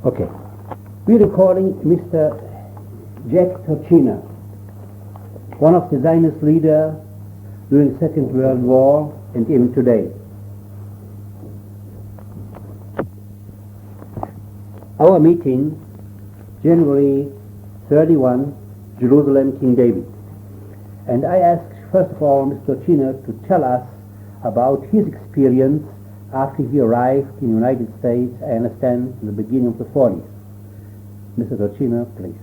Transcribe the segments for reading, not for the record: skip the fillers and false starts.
Okay. We're recalling Mr. Jaques Torczyner, one of the Zionist leaders during the Second World War and even today. Our meeting, January 31, Jerusalem, King David. And I asked, first of all, Mr. Torczyner to tell us about his experience after he arrived in the United States, I understand, in the beginning of the 40s. Mr. Torczyner, please.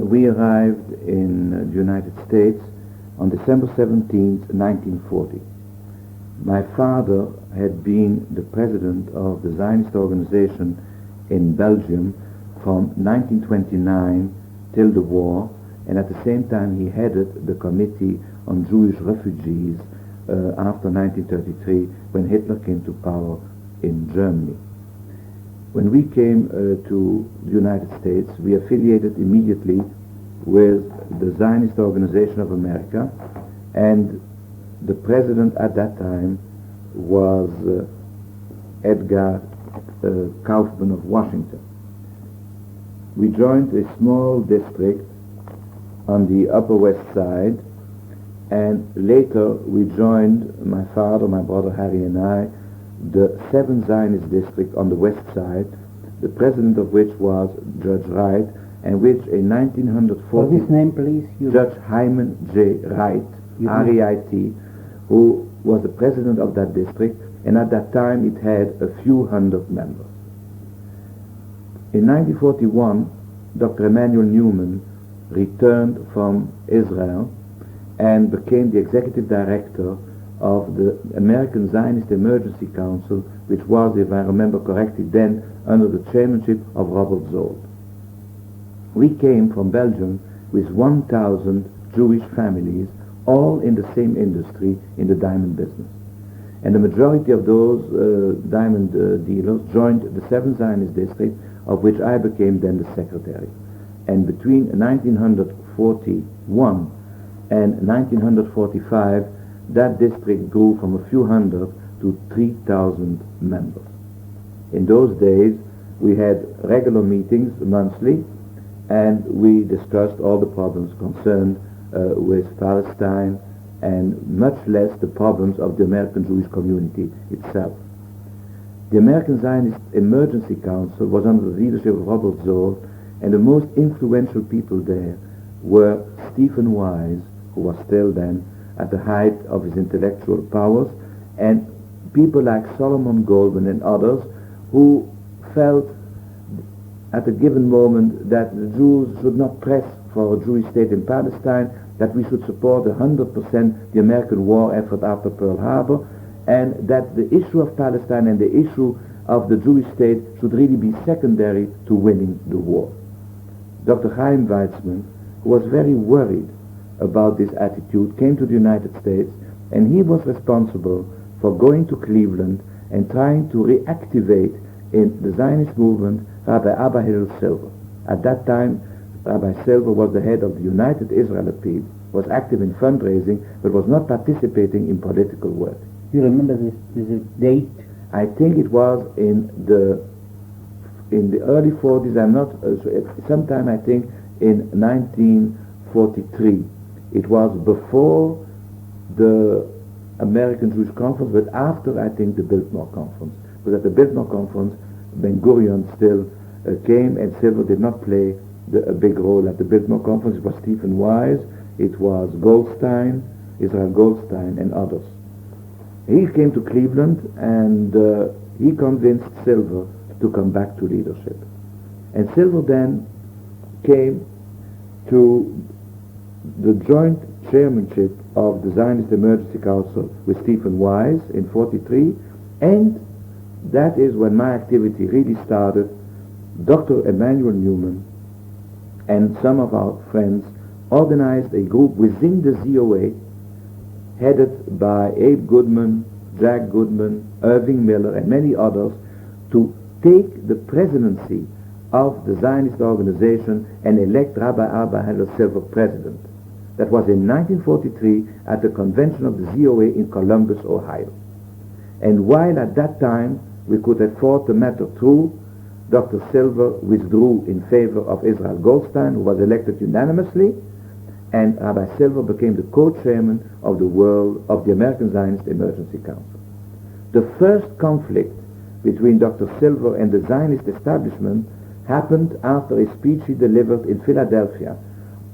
We arrived in the United States on December 17, 1940. My father had been the president of the Zionist organization in Belgium from 1929 till the war, and at the same time he headed the Committee on Jewish Refugees after 1933, when Hitler came to power in Germany. When we came to the United States, we affiliated immediately with the Zionist Organization of America, and the president at that time was Edgar Kaufman of Washington. We joined a small district on the Upper West Side, and later we joined, my father, my brother Harry and I, the 7th Zionist district on the west side, the president of which was Judge Wright, and which in 1940... What's his name, please? Judge Hyman J. Wright, R-E-I-T, who was the president of that district, and at that time it had a few hundred members. In 1941, Dr. Emanuel Newman returned from Israel and became the executive director of the American Zionist Emergency Council, which was, if I remember correctly, then under the chairmanship of Robert Zoll. We came from Belgium with 1,000 Jewish families, all in the same industry, in the diamond business. And the majority of those diamond dealers joined the 7th Zionist district, of which I became then the secretary. And between 1941 and 1945, that district grew from a few hundred to 3,000 members. In those days, we had regular meetings monthly, and we discussed all the problems concerned with Palestine, and much less the problems of the American Jewish community itself. The American Zionist Emergency Council was under the leadership of Robert Zoll, and the most influential people there were Stephen Wise, who was still then at the height of his intellectual powers, and people like Solomon Goldman and others who felt at a given moment that the Jews should not press for a Jewish state in Palestine, that we should support 100% the American war effort after Pearl Harbor, and that the issue of Palestine and the issue of the Jewish state should really be secondary to winning the war. Dr. Chaim Weizmann, who was very worried about this attitude, came to the United States, and he was responsible for going to Cleveland and trying to reactivate in the Zionist movement Rabbi Abba Hillel Silver. At that time, Rabbi Silver was the head of the United Israel Appeal, was active in fundraising, but was not participating in political work. You remember this date? I think it was in the early 40s. I'm not sometime I think in 1943. It was before the American Jewish Conference, but after, I think, the Biltmore Conference. But at the Biltmore Conference, Ben Gurion still came, and Silver did not play a big role at the Biltmore Conference. It was Stephen Wise, it was Goldstein, Israel Goldstein, and others. He came to Cleveland, and he convinced Silver to come back to leadership. And Silver then came to the joint chairmanship of the Zionist Emergency Council with Stephen Wise in 43, and that is when my activity really started. Dr. Emanuel Newman and some of our friends organized a group within the ZOA, headed by Abe Goodman, Jack Goodman, Irving Miller, and many others, to take the presidency of the Zionist organization and elect Rabbi Abba Hillel Silver president. That was in 1943 at the convention of the ZOA in Columbus, Ohio. And while at that time we could have fought the matter through, Dr. Silver withdrew in favor of Israel Goldstein, who was elected unanimously, and Rabbi Silver became the co-chairman of the American Zionist Emergency Council. The first conflict between Dr. Silver and the Zionist establishment happened after a speech he delivered in Philadelphia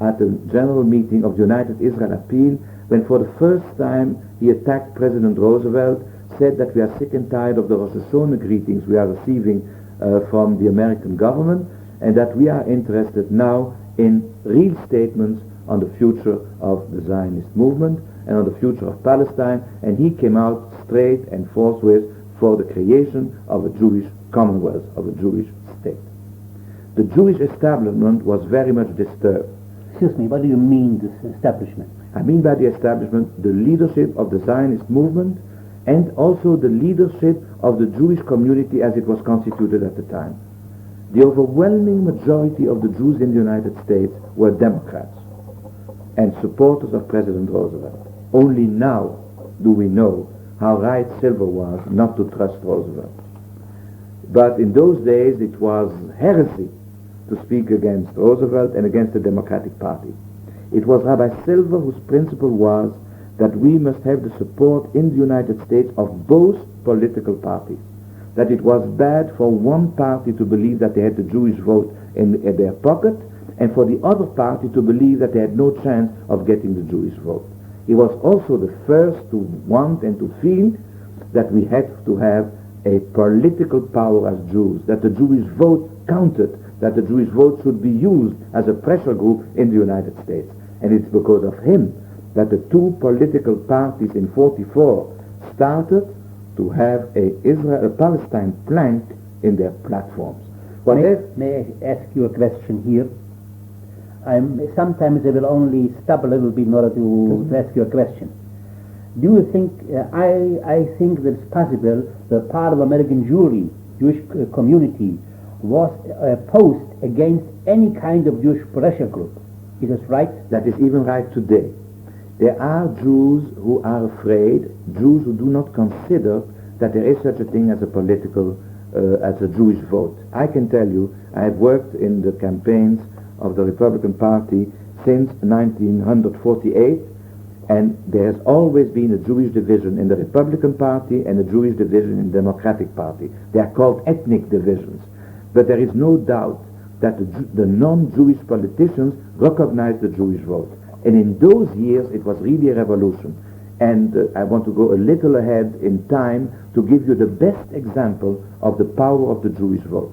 at a general meeting of the United Israel Appeal, when for the first time he attacked President Roosevelt, said that we are sick and tired of the Rosh Hashanah greetings we are receiving from the American government, and that we are interested now in real statements on the future of the Zionist movement and on the future of Palestine, and he came out straight and forthwith for the creation of a Jewish commonwealth, of a Jewish state. The Jewish establishment was very much disturbed. Excuse me, what do you mean, this establishment? I mean by the establishment the leadership of the Zionist movement and also the leadership of the Jewish community as it was constituted at the time. The overwhelming majority of the Jews in the United States were Democrats and supporters of President Roosevelt. Only now do we know how right Silver was not to trust Roosevelt. But in those days it was heresy to speak against Roosevelt and against the Democratic Party. It was Rabbi Silver whose principle was that we must have the support in the United States of both political parties. That it was bad for one party to believe that they had the Jewish vote in their pocket, and for the other party to believe that they had no chance of getting the Jewish vote. He was also the first to want and to feel that we had to have a political power as Jews, that the Jewish vote counted, that the Jewish vote should be used as a pressure group in the United States. And it's because of him that the two political parties in 1944 started to have a Palestine plank in their platforms. May I ask you a question here? Sometimes I will only stop a little bit in order to ask you a question. Do you think, I think that it's possible that part of American Jewish community was opposed against any kind of Jewish pressure group. Is this right? That is even right today. There are Jews who are afraid, Jews who do not consider that there is such a thing as a political, as a Jewish vote. I can tell you, I have worked in the campaigns of the Republican Party since 1948, and there has always been a Jewish division in the Republican Party and a Jewish division in the Democratic Party. They are called ethnic divisions. But there is no doubt that the non-Jewish politicians recognize the Jewish vote. And in those years, it was really a revolution. And I want to go a little ahead in time to give you the best example of the power of the Jewish vote.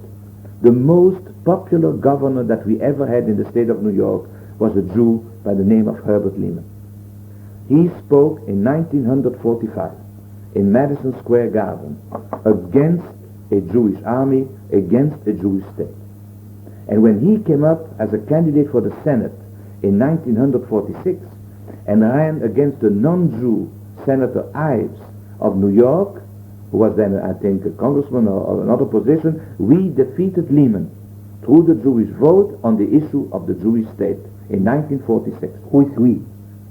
The most popular governor that we ever had in the state of New York was a Jew by the name of Herbert Lehman. He spoke in 1945 in Madison Square Garden against a Jewish army, against a Jewish state. And when he came up as a candidate for the Senate in 1946 and ran against the non-Jew Senator Ives of New York, who was then, I think, a congressman or another position, we defeated Lehman through the Jewish vote on the issue of the Jewish state in 1946. Who is we?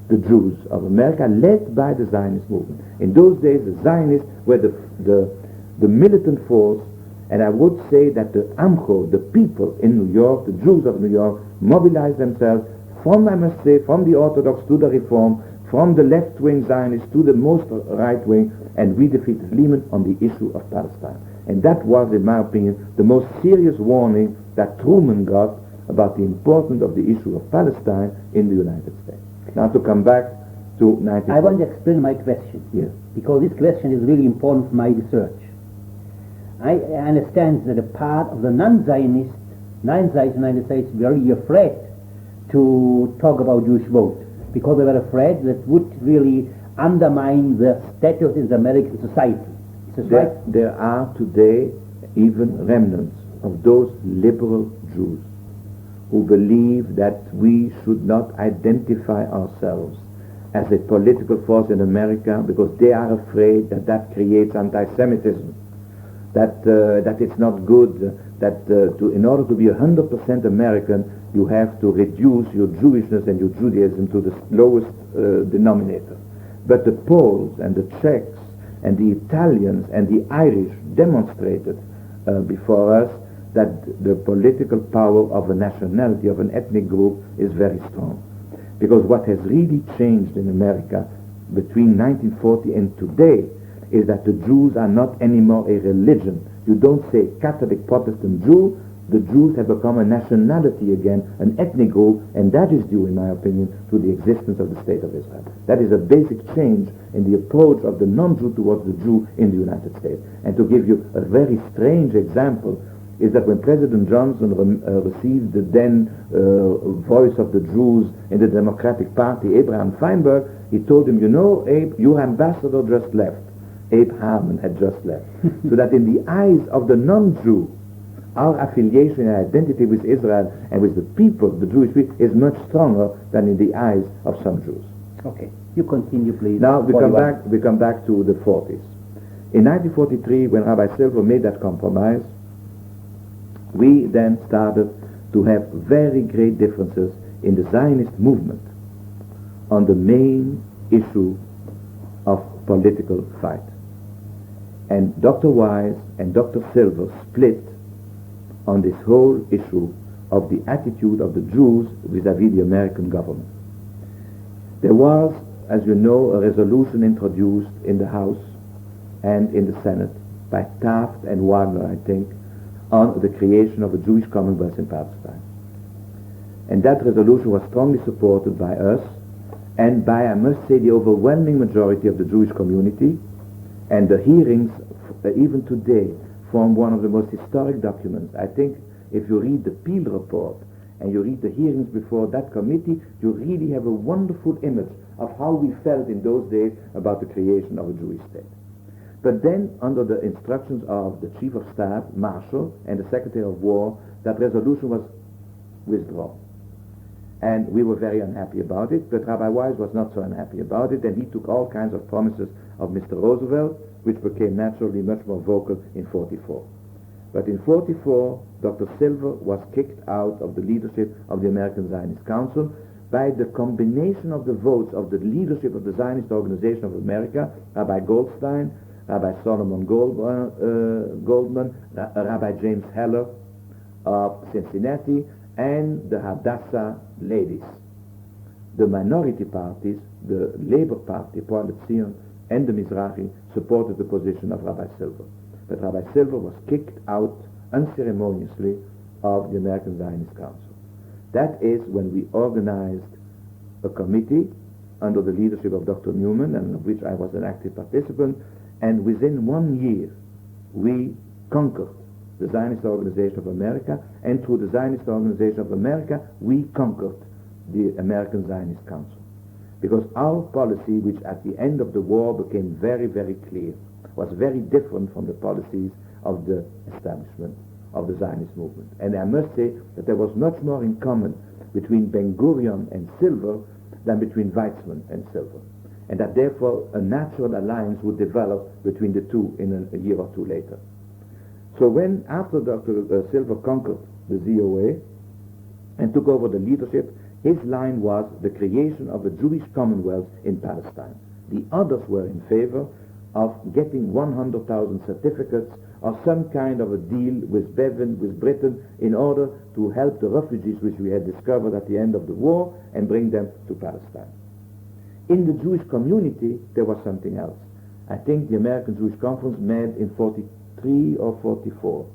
The Jews of America, led by the Zionist movement. In those days, the Zionists were the militant force, and I would say that the Amcho, the people in New York, the Jews of New York, mobilized themselves from, I must say, from the Orthodox to the Reform, from the left-wing Zionists to the most right-wing, and we defeated Lehman on the issue of Palestine. And that was, in my opinion, the most serious warning that Truman got about the importance of the issue of Palestine in the United States. Now to come back to 19... I want to explain my question. Yes. Because this question is really important for my research. I understand that a part of the non-Zionists United States were really afraid to talk about Jewish vote, because they were afraid that would really undermine the status in the American society. Is this right? There are today even remnants of those liberal Jews who believe that we should not identify ourselves as a political force in America because they are afraid that that creates anti-Semitism, that it's not good, that in order to be 100% American, you have to reduce your Jewishness and your Judaism to the lowest denominator. But the Poles and the Czechs and the Italians and the Irish demonstrated before us that the political power of a nationality, of an ethnic group, is very strong. Because what has really changed in America between 1940 and today is that the Jews are not anymore a religion. You don't say Catholic, Protestant, Jew. The Jews have become a nationality again, an ethnic group, and that is due, in my opinion, to the existence of the State of Israel. That is a basic change in the approach of the non-Jew towards the Jew in the United States. And to give you a very strange example is that when President Johnson received the then voice of the Jews in the Democratic Party, Abraham Feinberg, he told him, you know, Abe, your ambassador just left. Abe Harman had just left. So that in the eyes of the non-Jew, our affiliation and identity with Israel and with the people, the Jewish people, is much stronger than in the eyes of some Jews. Okay, you continue, please. Now we come back to the 40s. In 1943, when Rabbi Silver made that compromise, we then started to have very great differences in the Zionist movement on the main issue of political fight. And Dr. Wise and Dr. Silver split on this whole issue of the attitude of the Jews vis-à-vis the American government. There was, as you know, a resolution introduced in the House and in the Senate by Taft and Wagner, I think, on the creation of a Jewish Commonwealth in Palestine. And that resolution was strongly supported by us and by, I must say, the overwhelming majority of the Jewish community, and the hearings, even today, form one of the most historic documents. I think if you read the Peel report and you read the hearings before that committee, you really have a wonderful image of how we felt in those days about the creation of a Jewish state. But then, under the instructions of the Chief of Staff, Marshall, and the Secretary of War, that resolution was withdrawn. And we were very unhappy about it, but Rabbi Wise was not so unhappy about it, and he took all kinds of promises of Mr. Roosevelt, which became naturally much more vocal in 44. But in 44, Dr. Silver was kicked out of the leadership of the American Zionist Council by the combination of the votes of the leadership of the Zionist Organization of America, Rabbi Goldstein, Rabbi Solomon Goldman, Rabbi James Heller of Cincinnati, and the Hadassah ladies. The minority parties, the Labor Party, Poale Zion, and the Mizrahi, supported the position of Rabbi Silver. But Rabbi Silver was kicked out unceremoniously of the American Zionist Council. That is when we organized a committee under the leadership of Dr. Newman, and of which I was an active participant, and within 1 year we conquered the Zionist Organization of America, and through the Zionist Organization of America we conquered the American Zionist Council. Because our policy, which at the end of the war became very, very clear, was very different from the policies of the establishment of the Zionist movement. And I must say that there was much more in common between Ben-Gurion and Silver than between Weizmann and Silver. And that therefore a natural alliance would develop between the two in a year or two later. So when, after Dr. Silver conquered the ZOA and took over the leadership, his line was the creation of a Jewish Commonwealth in Palestine. The others were in favor of getting 100,000 certificates or some kind of a deal with Bevan, with Britain, in order to help the refugees which we had discovered at the end of the war and bring them to Palestine. In the Jewish community, there was something else. I think the American Jewish Conference met in 43 or 44.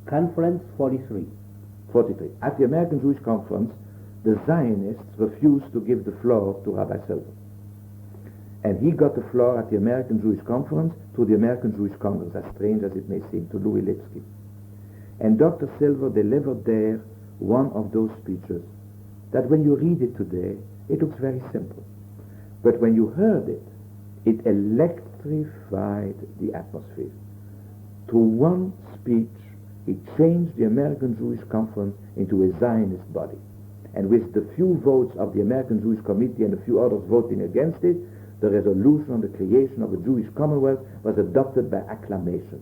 Conference 43. 43. At the American Jewish Conference, the Zionists refused to give the floor to Rabbi Silver. And he got the floor at the American Jewish Conference to the American Jewish Congress, as strange as it may seem, to Louis Lipsky. And Dr. Silver delivered there one of those speeches that when you read it today, it looks very simple. But when you heard it, it electrified the atmosphere. Through one speech, he changed the American Jewish Conference into a Zionist body. And with the few votes of the American Jewish Committee and a few others voting against it, the resolution on the creation of a Jewish Commonwealth was adopted by acclamation.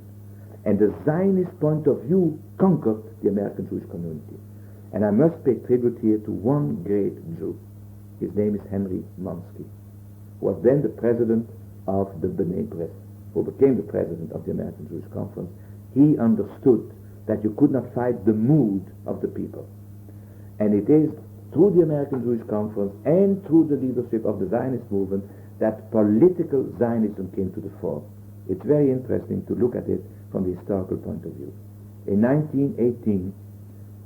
And the Zionist point of view conquered the American Jewish community. And I must pay tribute here to one great Jew. His name is Henry Monsky, who was then the president of the B'nai B'rith, who became the president of the American Jewish Conference. He understood that you could not fight the mood of the people. And it is through the American Jewish Conference and through the leadership of the Zionist movement that political Zionism came to the fore. It's very interesting to look at it from the historical point of view. In 1918,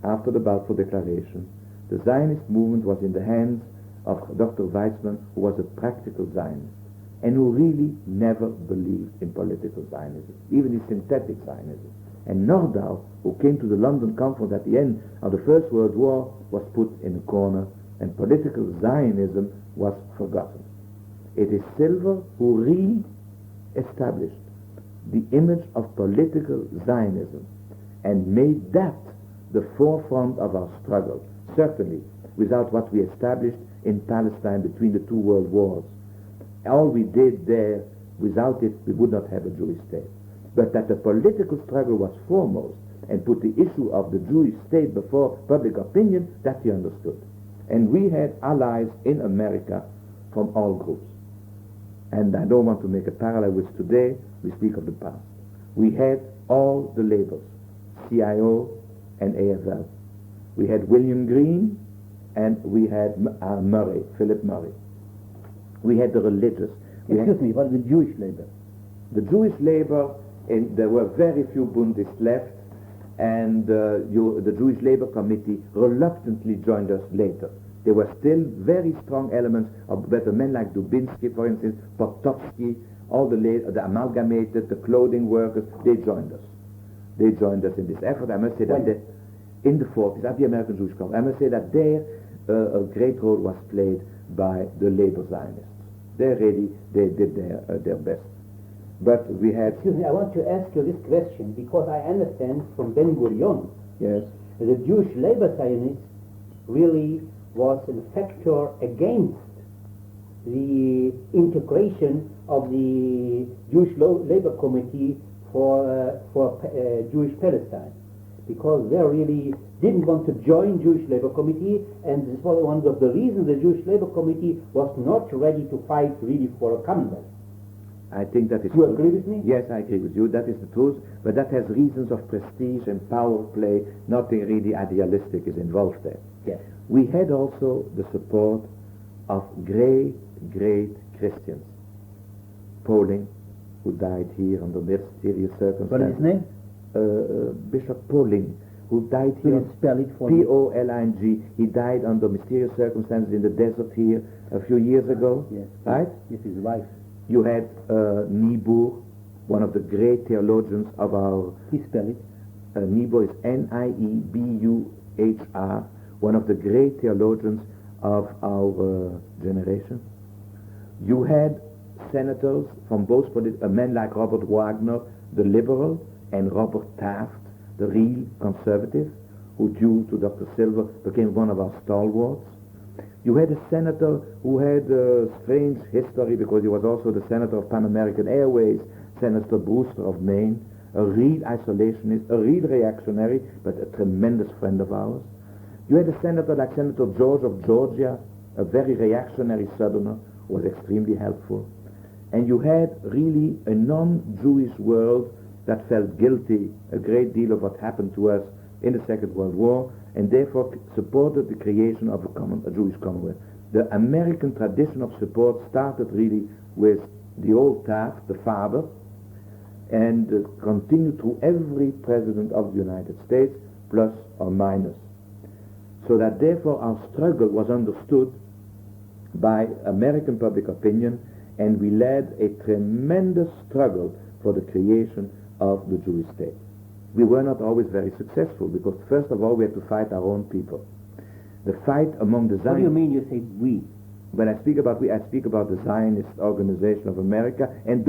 after the Balfour Declaration, the Zionist movement was in the hands of Dr. Weizmann, who was a practical Zionist, and who really never believed in political Zionism, even in synthetic Zionism. And Nordau, who came to the London conference at the end of the First World War, was put in a corner, and political Zionism was forgotten. It is Silver who re-established the image of political Zionism and made that the forefront of our struggle. Certainly, without what we established in Palestine between the two world wars. All we did there, without it, we would not have a Jewish state. But that the political struggle was foremost and put the issue of the Jewish state before public opinion, that he understood. And we had allies in America from all groups. And I don't want to make a parallel with today, we speak of the past. We had all the labels, CIO and AFL. We had William Green, and we had Murray, Philip Murray. We had the religious. Excuse me, what was the Jewish labor? The Jewish labor, there were very few Bundists left, and the Jewish Labor Committee reluctantly joined us later. There were still very strong elements of better men like Dubinsky, for instance, Potofsky, all the amalgamated, the clothing workers, they joined us. They joined us in this effort. I must say that in the 40s, at the American Jewish Conference, I must say that there a great role was played by the labor Zionists. They did their best. But we had... Excuse me, I want to ask you this question because I understand from Ben Gurion yes, that the Jewish labor Zionist really was a factor against the integration of the Jewish Labor Committee for Jewish Palestine, because they really didn't want to join Jewish Labor Committee, and this was one of the reasons the Jewish Labor Committee was not ready to fight really for a Commonwealth. I think that is Do you true. agree with me? Yes, I agree with you. That is the truth. But that has reasons of prestige and power play. Nothing really idealistic is involved there. Yes. We had also the support of great Christians. Poling, who died here under mysterious circumstances. What is his name? Bishop Poling, who died Will here. you spell it for me? P-O-L-I-N-G. He died under mysterious circumstances in the desert here a few years ago. Yes. Right? Yes, his wife. You had Niebuhr, one of the great theologians of our... Please spell it. Niebuhr is N-I-E-B-U-H-R, one of the great theologians of our generation. You had senators from both men like Robert Wagner, the liberal, and Robert Taft, the real conservative, who due to Dr. Silver became one of our stalwarts. You had a senator who had a strange history because he was also the senator of Pan American Airways, Senator Brewster of Maine, a real isolationist, a real reactionary, but a tremendous friend of ours. You had a senator like Senator George of Georgia, a very reactionary southerner, who was extremely helpful. And you had really a non-Jewish world that felt guilty a great deal of what happened to us in the Second World War, and therefore supported the creation of a Jewish Commonwealth. The American tradition of support started really with the old Taft, the father, and continued through every president of the United States, plus or minus. So that therefore our struggle was understood by American public opinion, and we led a tremendous struggle for the creation of the Jewish state. We were not always very successful because first of all we had to fight our own people. The fight among the Zionists... What do you mean you say we? When I speak about we, I speak about the Zionist Organization of America, and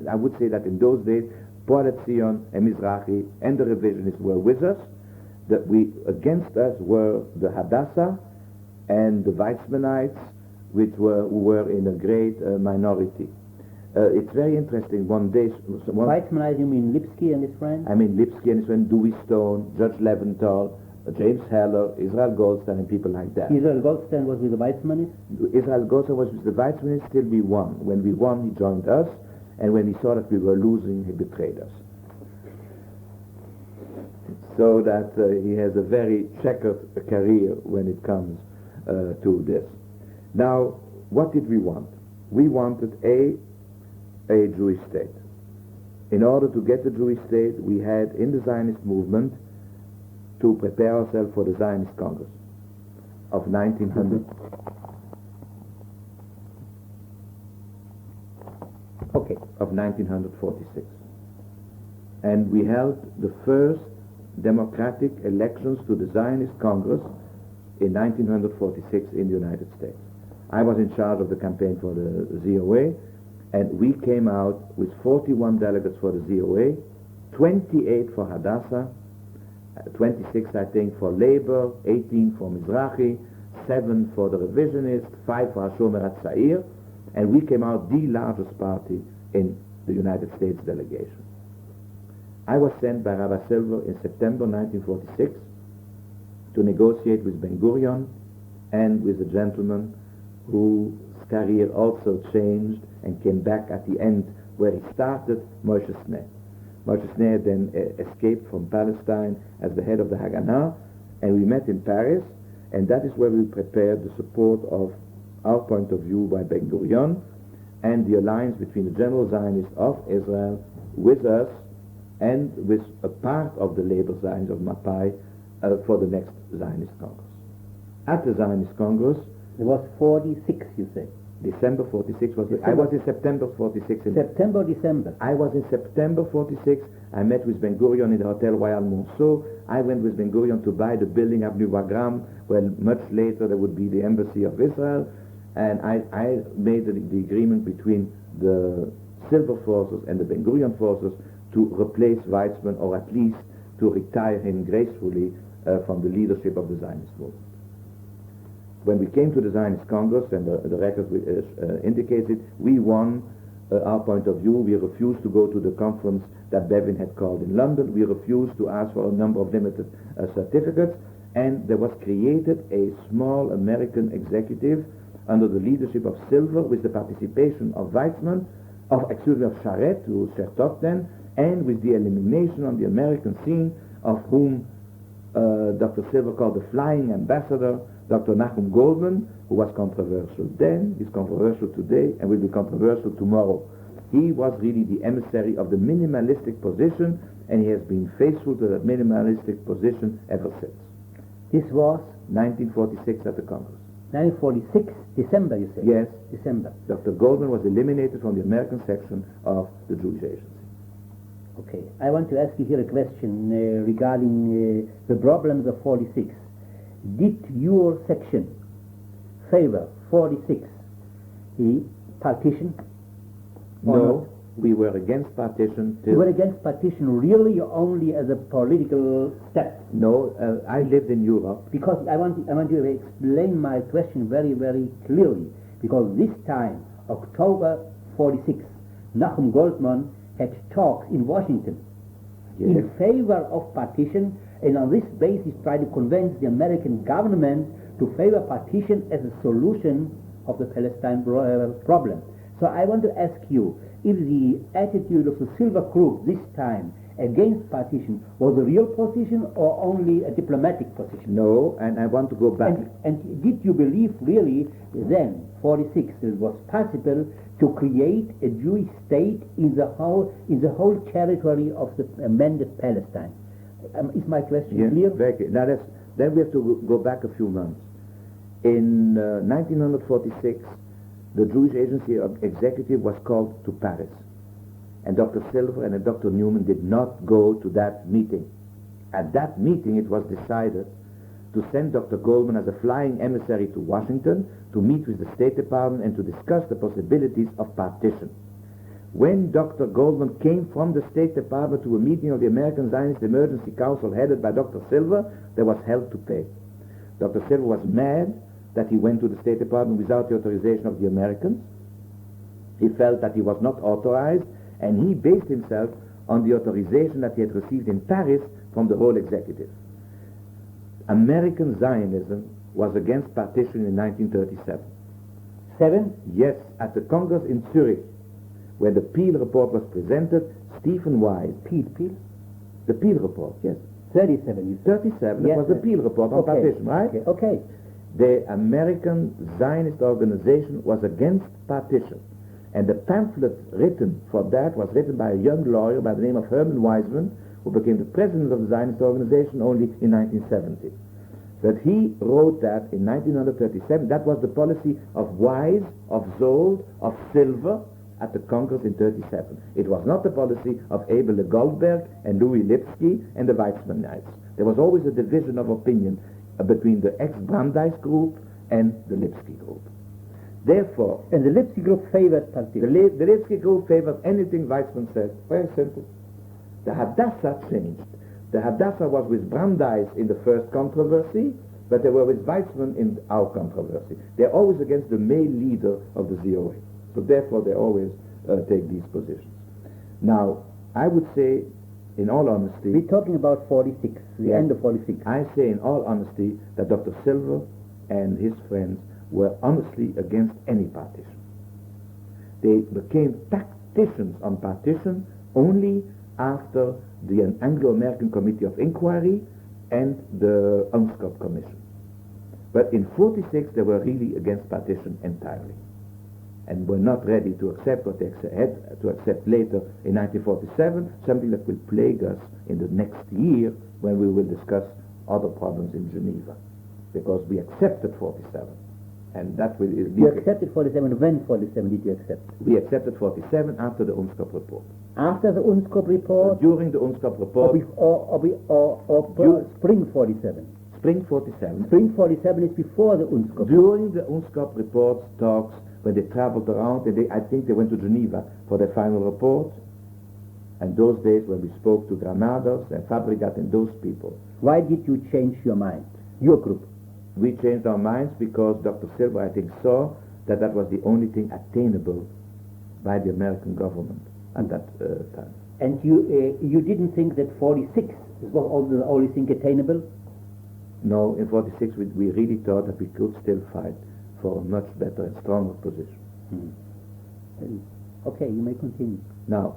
I would say that in those days, Poalet Zion and Mizrahi and the revisionists were with us. That against us were the Hadassah and the Weizmannites, who were in a great minority. It's very interesting. One day... Weizmannites, you mean Lipsky and his friends? I mean Lipsky and his friend, Dewey Stone, Judge Leventhal, James Heller, Israel Goldstein, and people like that. Israel Goldstein was with the Weizmannists? Israel Goldstein was with the Weizmannists till we won. When we won, he joined us, and when he saw that we were losing, he betrayed us. so that he has a very checkered career when it comes to this. Now, what did we want? We wanted a Jewish state. In order to get the Jewish state, we had in the Zionist movement to prepare ourselves for the Zionist Congress of 1900. Okay. Of 1946. And we held the first democratic elections to the Zionist Congress in 1946 in the United States. I was in charge of the campaign for the ZOA, and we came out with 41 delegates for the ZOA, 28 for Hadassah, 26 I think for Labor, 18 for Mizrahi, 7 for the Revisionists, 5 for Hashomer HaTzair, and we came out the largest party in the United States delegation. I was sent by Rabbi Silver in September 1946 to negotiate with Ben Gurion and with a gentleman whose career also changed and came back at the end where he started, Moshe Sneh. Moshe Sneh then escaped from Palestine as the head of the Haganah, and we met in Paris, and that is where we prepared the support of our point of view by Ben Gurion and the alliance between the General Zionists of Israel with us and with a part of the labor Zionists of Mapai for the next Zionist Congress. At the Zionist Congress, it was 46, you say. December 46 was I was in September 46. September, December. I was in September 46. I met with Ben Gurion in the Hotel Royal Monceau. I went with Ben Gurion to buy the building Avenue Wagram, where much later there would be the Embassy of Israel. And I made the agreement between the Silver forces and the Ben Gurion forces to replace Weizmann, or at least to retire him gracefully from the leadership of the Zionist movement. When we came to the Zionist Congress, and the record indicates it, we won our point of view. We refused to go to the conference that Bevin had called in London. We refused to ask for a number of limited certificates, and there was created a small American executive under the leadership of Silver with the participation of Weizmann, of Charette, who was Chertok then, and with the elimination on the American scene of whom Dr. Silver called the flying ambassador, Dr. Nachum Goldman, who was controversial then, is controversial today, and will be controversial tomorrow. He was really the emissary of the minimalistic position, and he has been faithful to that minimalistic position ever since. This was 1946 at the Congress. 1946, December, you say? Yes. December. Dr. Goldman was eliminated from the American section of the Jewish Agency. Okay. I want to ask you here a question regarding the problems of 46. Did your section favor 46 the partition? No, we were against partition. You were against partition really only as a political step? No, I lived in Europe. Because I want you to explain my question very, very clearly. Because this time, October 46, Nachum Goldman had talks in Washington in favor of partition, and on this basis tried to convince the American government to favor partition as a solution of the Palestine problem. So I want to ask you, if the attitude of the Silver group this time against partition was a real position or only a diplomatic position? No, and I want to go back. And did you believe really then, 46, it was possible to create a Jewish state in the whole territory of the amended Palestine? Is my question clear? Very clear. Now then we have to go back a few months. In 1946, the Jewish Agency executive was called to Paris. And Dr. Silver and Dr. Newman did not go to that meeting. At that meeting, it was decided to send Dr. Goldman as a flying emissary to Washington to meet with the State Department and to discuss the possibilities of partition. When Dr. Goldman came from the State Department to a meeting of the American Zionist Emergency Council headed by Dr. Silver, there was hell to pay. Dr. Silver was mad that he went to the State Department without the authorization of the Americans. He felt that he was not authorized, and he based himself on the authorization that he had received in Paris from the whole executive. American Zionism was against partition in 1937. 7? Yes, at the Congress in Zurich, where the Peel report was presented, Stephen Wise. Peel? The Peel report, yes. 37, you said. 37, Yes, it was the Peel report on partition, right? Okay. The American Zionist organization was against partition. And the pamphlet written for that was written by a young lawyer by the name of Herman Weizmann, who became the president of the Zionist organization only in 1970. But he wrote that in 1937. That was the policy of Wise, of Zold, of Silver at the Congress in 37. It was not the policy of Abel Goldberg and Louis Lipsky and the Weizmannites. There was always a division of opinion between the ex-Brandeis group and the Lipsky group. Therefore, And the Lipsky group favored partition. the Lipsky group favored anything Weizmann said. Very simple. The Hadassah changed. The Hadassah was with Brandeis in the first controversy, but they were with Weizmann in our controversy. They're always against the male leader of the ZOA. So therefore they always take these positions. Now, I would say, in all honesty, We're talking about 46, the Yes. end of 46. I say in all honesty that Dr. Silver and his friends were honestly against any partition. They became tacticians on partition only after the Anglo-American Committee of Inquiry and the UNSCOP Commission. But in 46 they were really against partition entirely, and were not ready to accept what they had to accept later in 1947, something that will plague us in the next year when we will discuss other problems in Geneva, because we accepted 47, and that will is You accepted 47. When 47 did you accept? we accepted 47 after the UNSCOP report. After the UNSCOP report, During the UNSCOP or, report, spring 47? spring 47, Spring 47 is before the UNSCOP. during the UNSCOP report talks, when they traveled around, and I think they went to Geneva for their final report, and those days when we spoke to Granados and Fabregat and those people, Why did you change your mind? Your group. we changed our minds because Dr. Silver, I think, saw that that was the only thing attainable by the American government at that time. And you didn't think that 46 was the only thing attainable? No, in 46 we really thought that we could still fight for a much better and stronger position. Okay, you may continue. Now,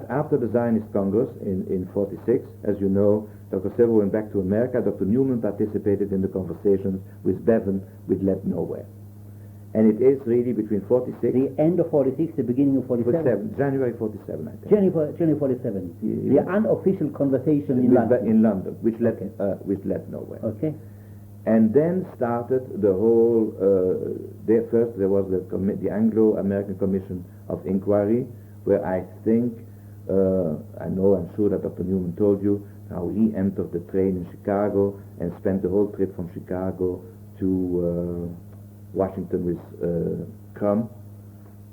after the Zionist Congress in 46, as you know, Dr. Silver went back to America. Dr. Newman participated in the conversations with Bevan, which led nowhere. And it is really between 46 The end of 46, the beginning of 47? January 47, I think. January 47. Yeah. The unofficial conversation in London. In London, which led nowhere. Okay. And then started the whole, first there was the Anglo-American Commission of Inquiry, where I think, I'm sure that Dr. Newman told you, how he entered the train in Chicago and spent the whole trip from Chicago to Washington with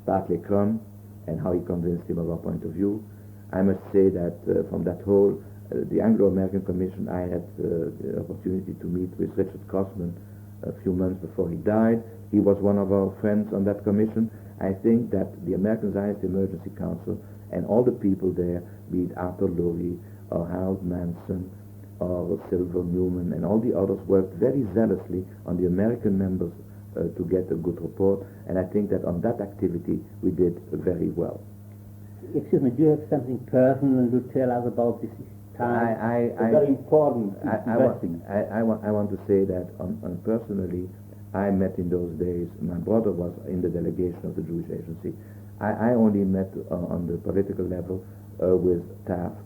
Barclay Crum, and how he convinced him of our point of view. I must say that from that whole, the Anglo-American Commission, I had the opportunity to meet with Richard Kaufman a few months before he died. He was one of our friends on that commission. I think that the American Zionist Emergency Council and all the people there, be it Arthur Lurie or Harold Manson or Silver Newman and all the others, worked very zealously on the American members to get a good report, and I think that on that activity we did very well. Excuse me, do you have something personal to tell us about this time? Very important. I want to say that personally, I met in those days, my brother was in the delegation of the Jewish Agency. I only met on the political level with Taft,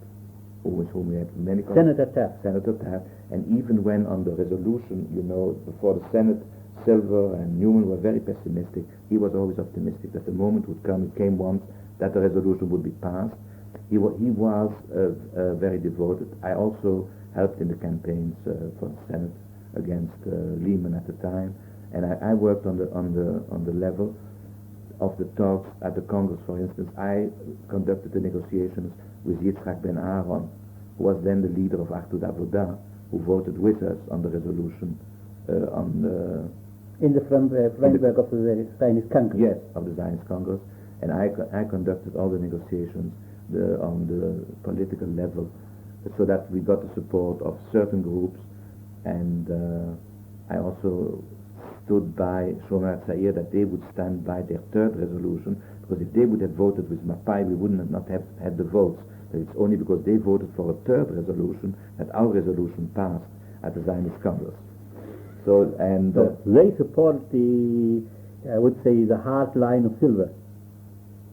with whom we had many Senator Taft. Senator Taft, and even when on the resolution, before the Senate, Silver and Newman were very pessimistic. He was always optimistic that the moment would come, it came once, that the resolution would be passed. He was very devoted. I also helped in the campaigns for the Senate against Lehman at the time, and I worked on the level of the talks at the Congress. For instance, I conducted the negotiations with Yitzhak Ben Aaron, who was then the leader of Achtud Avodah, who voted with us on the resolution in the framework of the Zionist Congress. Yes, of the Zionist Congress, and I conducted all the negotiations on the political level, so that we got the support of certain groups, and I also stood by Shomer Tzair that they would stand by their third resolution, Because if they would have voted with Mapai, we wouldn't have not have had the votes. But it's only because they voted for a third resolution that our resolution passed at the Zionist Congress. So, and... So they support the, I would say, the hard line of silver.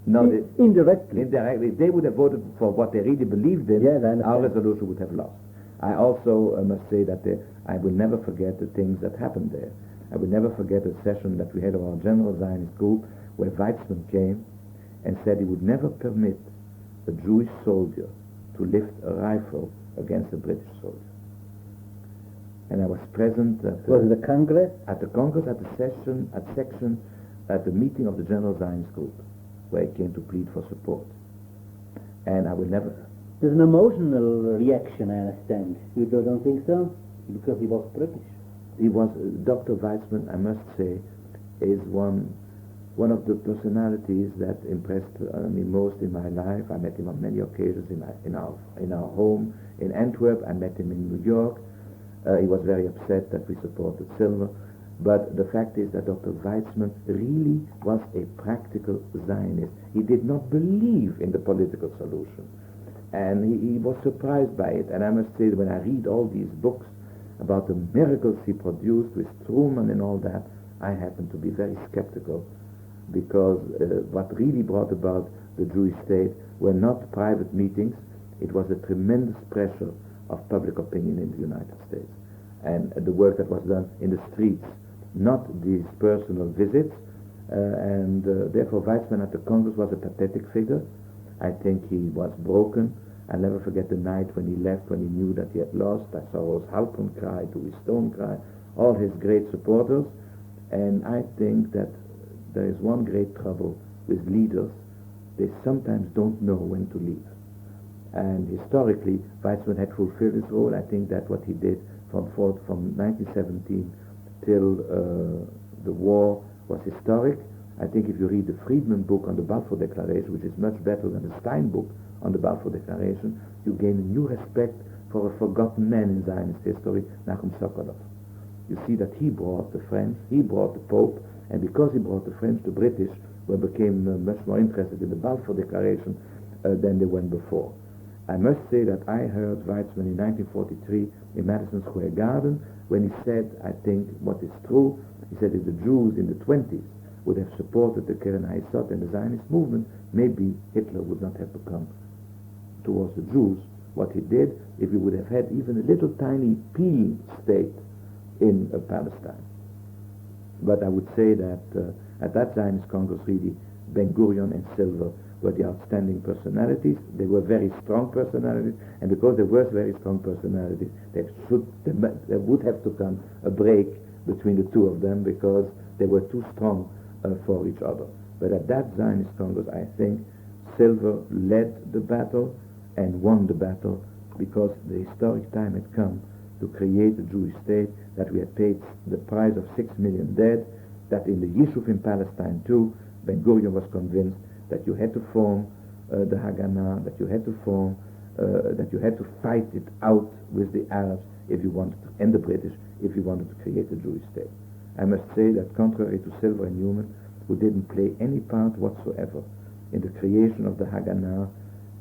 No, indirectly. Indirectly. If they would have voted for what they really believed in, our resolution would have lost. I also must say that I will never forget the things that happened there. I will never forget a session that we had of our General Zionist group where Weizmann came and said he would never permit a Jewish soldier to lift a rifle against a British soldier. And I was present at the Congress? At the Congress, at the session, at the meeting of the General Zionist group, where he came to plead for support. And I will never... There's an emotional reaction, I understand. You don't think so? Because he was British. He was, Dr. Weizmann, I must say, is one of the personalities that impressed me most in my life. I met him on many occasions in our home in Antwerp. I met him in New York. He was very upset that we supported silver. But the fact is that Dr. Weizmann really was a practical Zionist. He did not believe in the political solution. And he was surprised by it. And I must say that when I read all these books about the miracles he produced with Truman and all that, I happen to be very skeptical, because what really brought about the Jewish state were not private meetings. It was a tremendous pressure of public opinion in the United States. And the work that was done in the streets, not these personal visits. Therefore Weizmann at the Congress was a pathetic figure. I think he was broken. I'll never forget the night when he left, when he knew that he had lost. I saw Rose Halpern cry, Dewey Stone cry, all his great supporters. And I think that there is one great trouble with leaders. They sometimes don't know when to leave. And historically, Weizmann had fulfilled his role. I think that what he did from 1917 till the war was historic. I think if you read the Friedman book on the Balfour Declaration, which is much better than the Stein book on the Balfour Declaration, you gain a new respect for a forgotten man in Zionist history, Nachum Sokolov. You see that he brought the French, he brought the Pope, and because he brought the French, the British became much more interested in the Balfour Declaration than they went before. I must say that I heard Weizmann in 1943 in Madison Square Garden when he said, I think what is true, he said if the Jews in the 20s would have supported the Keren HaYesod and the Zionist movement, maybe Hitler would not have become towards the Jews what he did if he would have had even a little tiny pea state in Palestine. But I would say that at that Zionist Congress really Ben-Gurion and Silver were the outstanding personalities. They were very strong personalities, and because they were very strong personalities, there would have to come a break between the two of them because they were too strong for each other. But at that Zionist Congress, I think Silver led the battle and won the battle because the historic time had come to create a Jewish state, that we had paid the price of 6 million dead, that in the Yishuv in Palestine too, Ben-Gurion was convinced that you had to form the Haganah, that you had to form, that you had to fight it out with the Arabs if you wanted to, and the British, if you wanted to create a Jewish state. I must say that contrary to Silver and Newman, who didn't play any part whatsoever in the creation of the Haganah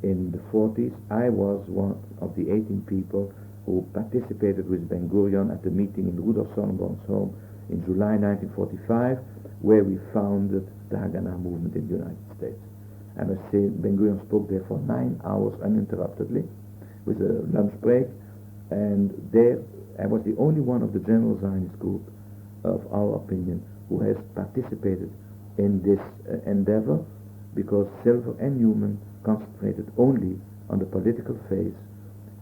in the 40s, I was one of the 18 people who participated with Ben-Gurion at the meeting in Rudolf Sonnenborn's home in July 1945, where we founded the Haganah movement in the United States. I must say, Ben-Gurion spoke there for 9 hours uninterruptedly, with a lunch break, and there I was the only one of the General Zionist group of our opinion who has participated in this endeavor, because Silver and Newman concentrated only on the political phase,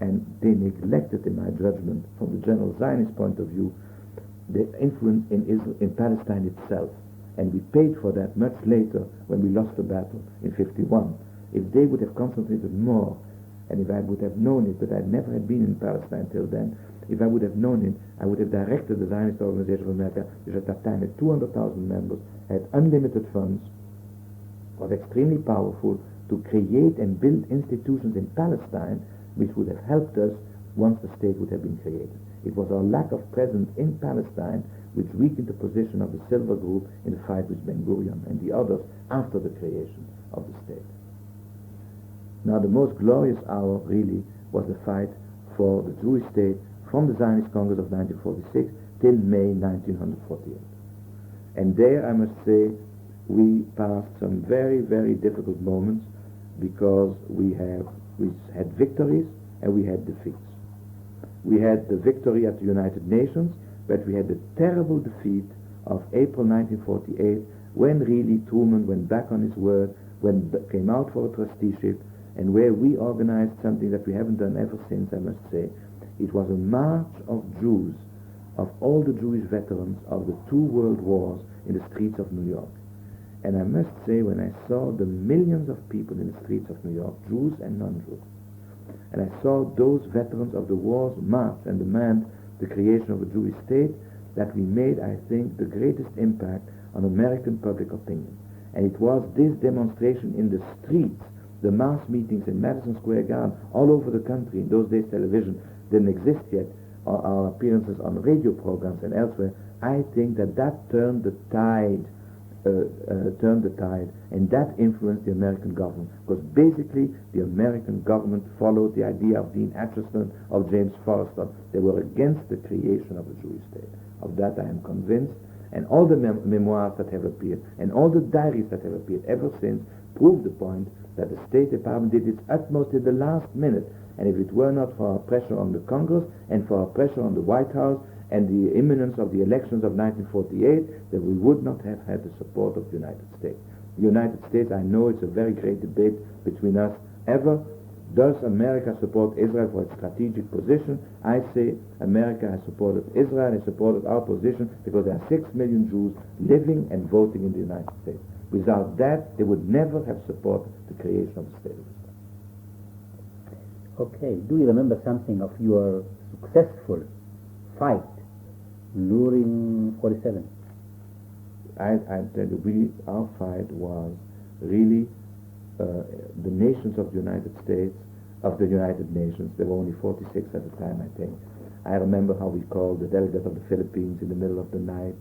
and they neglected, in my judgment, from the General Zionist point of view, the influence in Israel, in Palestine itself. And we paid for that much later when we lost the battle in 51. If they would have concentrated more, and if I would have known it, but I never had been in Palestine till then, if I would have known it, I would have directed the Zionist Organization of America, which at that time had 200,000 members, had unlimited funds, was extremely powerful, to create and build institutions in Palestine which would have helped us once the state would have been created. It was our lack of presence in Palestine which weakened the position of the Silver Group in the fight with Ben Gurion and the others after the creation of the state. Now the most glorious hour really was the fight for the Jewish state from the Zionist Congress of 1946 till May 1948. And there, I must say, we passed some very, very difficult moments because we had victories and we had defeats. We had the victory at the United Nations, but we had the terrible defeat of April 1948 when really Truman went back on his word, came out for a trusteeship, and where we organized something that we haven't done ever since, I must say. It was a march of Jews, of all the Jewish veterans of the two world wars in the streets of New York. And I must say, when I saw the millions of people in the streets of New York, Jews and non-Jews, and I saw those veterans of the wars march and demand the creation of a Jewish state, that we made, I think, the greatest impact on American public opinion. And it was this demonstration in the streets, the mass meetings in Madison Square Garden, all over the country. In those days television didn't exist yet, our appearances on radio programs and elsewhere. I think that turned the tide, and that influenced the American government, because basically the American government followed the idea of Dean Acheson, of James Forrestal. They were against the creation of a Jewish state. Of that I am convinced, and all the memoirs that have appeared, and all the diaries that have appeared ever since, prove the point that the State Department did its utmost in the last minute, and if it were not for our pressure on the Congress, and for our pressure on the White House, and the imminence of the elections of 1948, that we would not have had the support of the United States. The United States, I know it's a very great debate between us ever. Does America support Israel for its strategic position? I say America has supported Israel and supported our position because there are 6 million Jews living and voting in the United States. Without that, they would never have supported the creation of the State of Israel. Okay, do you remember something of your successful fight during 47? I tell you, our fight was really the nations of the United States, of the United Nations. There were only 46 at the time, I think. I remember how we called the delegate of the Philippines in the middle of the night.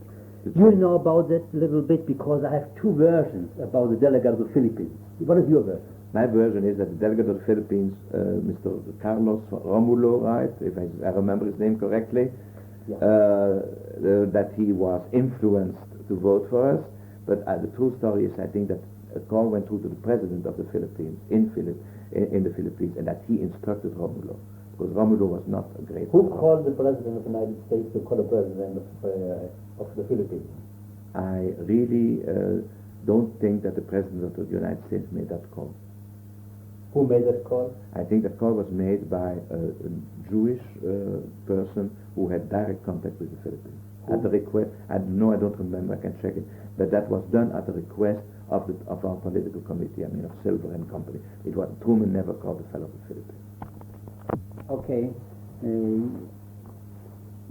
You know about that a little bit, because I have two versions about the delegate of the Philippines. What is your version? My version is that the delegate of the Philippines, Mr. Carlos Romulo, right, if I remember his name correctly, that he was influenced to vote for us. But the true story is, I think, that a call went through to the president of the Philippines in the Philippines, and that he instructed Romulo, because Romulo was not a great. Who called the president of the United States to call the president of the Philippines? I really don't think that the president of the United States made that call. Who made that call? I think that call was made by a Jewish person who had direct contact with the Philippines. At the request, I don't remember, I can check it, but that was done at the request of our political committee, I mean of Silver and Company. Truman never called the fellow of the Philippines. Okay.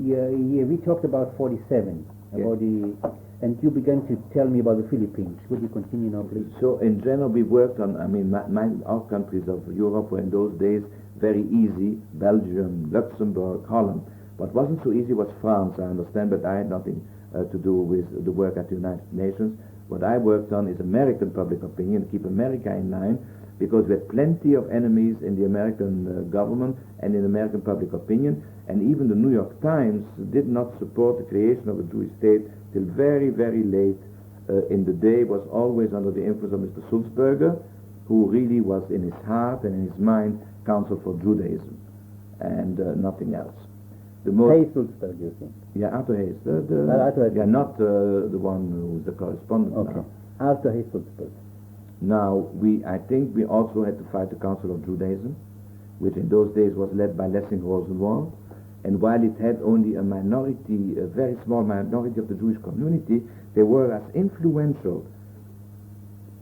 We talked about 47, about and you began to tell me about the Philippines. Would you continue now, please? So in general, we worked on, our countries of Europe were in those days very easy: Belgium, Luxembourg, Holland. What wasn't so easy was France, I understand, but I had nothing to do with the work at the United Nations. What I worked on is American public opinion, keep America in line, because we had plenty of enemies in the American government and in American public opinion, and even the New York Times did not support the creation of a Jewish state till very, very late in the day. Was always under the influence of Mr. Sulzberger, who really was in his heart and in his mind counsel for Judaism and nothing else. Hayes Sulzberger, you think? Yeah, Arthur Hayes. Arthur Hayes. Yeah, not the one who's the correspondent okay. now. Arthur Hayes Sulzberger. Now, I think we also had to fight the Council of Judaism, which in those days was led by Lessing Rosenwald. And while it had only a minority, a very small minority of the Jewish community, they were as influential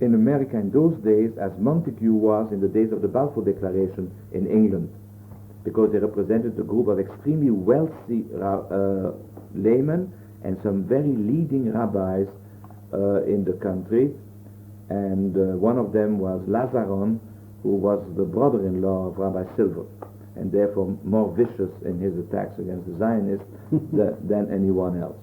in America in those days as Montague was in the days of the Balfour Declaration in England, because they represented a group of extremely wealthy laymen and some very leading rabbis in the country. And one of them was Lazaron, who was the brother-in-law of Rabbi Silver. and therefore more vicious in his attacks against the Zionists than anyone else.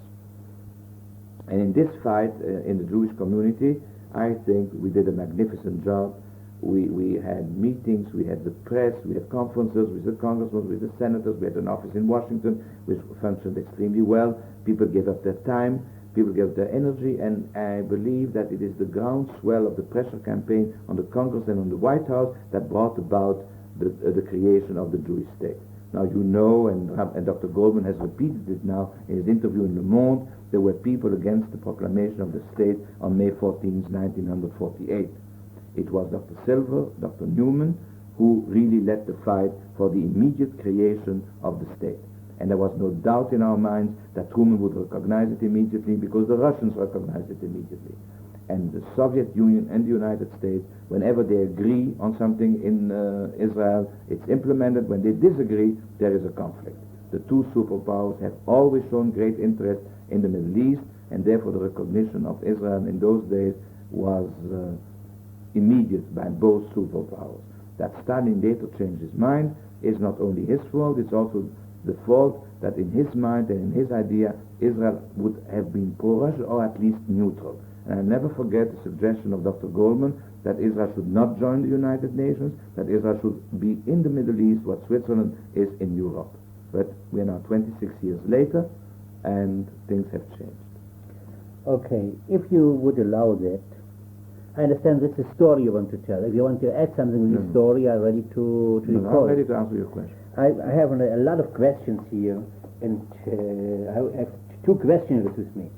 And in this fight in the Jewish community, I think we did a magnificent job. We had meetings, we had the press, we had conferences with the congressmen, with the senators, we had an office in Washington which functioned extremely well. People gave up their time, people gave up their energy, and I believe that it is the groundswell of the pressure campaign on the Congress and on the White House that brought about the creation of the Jewish state. Now you know, and Dr. Goldman has repeated it now in his interview in Le Monde, there were people against the proclamation of the state on May 14, 1948. It was Dr. Silver, Dr. Newman, who really led the fight for the immediate creation of the state. And there was no doubt in our minds that Truman would recognize it immediately because the Russians recognized it immediately. And the Soviet Union and the United States, whenever they agree on something in Israel, it's implemented. When they disagree, there is a conflict. The two superpowers have always shown great interest in the Middle East, and therefore the recognition of Israel in those days was immediate by both superpowers. That Stalin later changed his mind is not only his fault, it's also the fault that in his mind and in his idea Israel would have been pro-Russia or at least neutral. And I never forget the suggestion of Dr. Goldman that Israel should not join the United Nations, that Israel should be in the Middle East what Switzerland is in Europe. But we are now 26 years later and things have changed. Okay, if you would allow that, I understand this is a story you want to tell. If you want to add something with the story, I'm ready to No, record. I'm ready to answer your question. I have a lot of questions here, and I have two questions with me.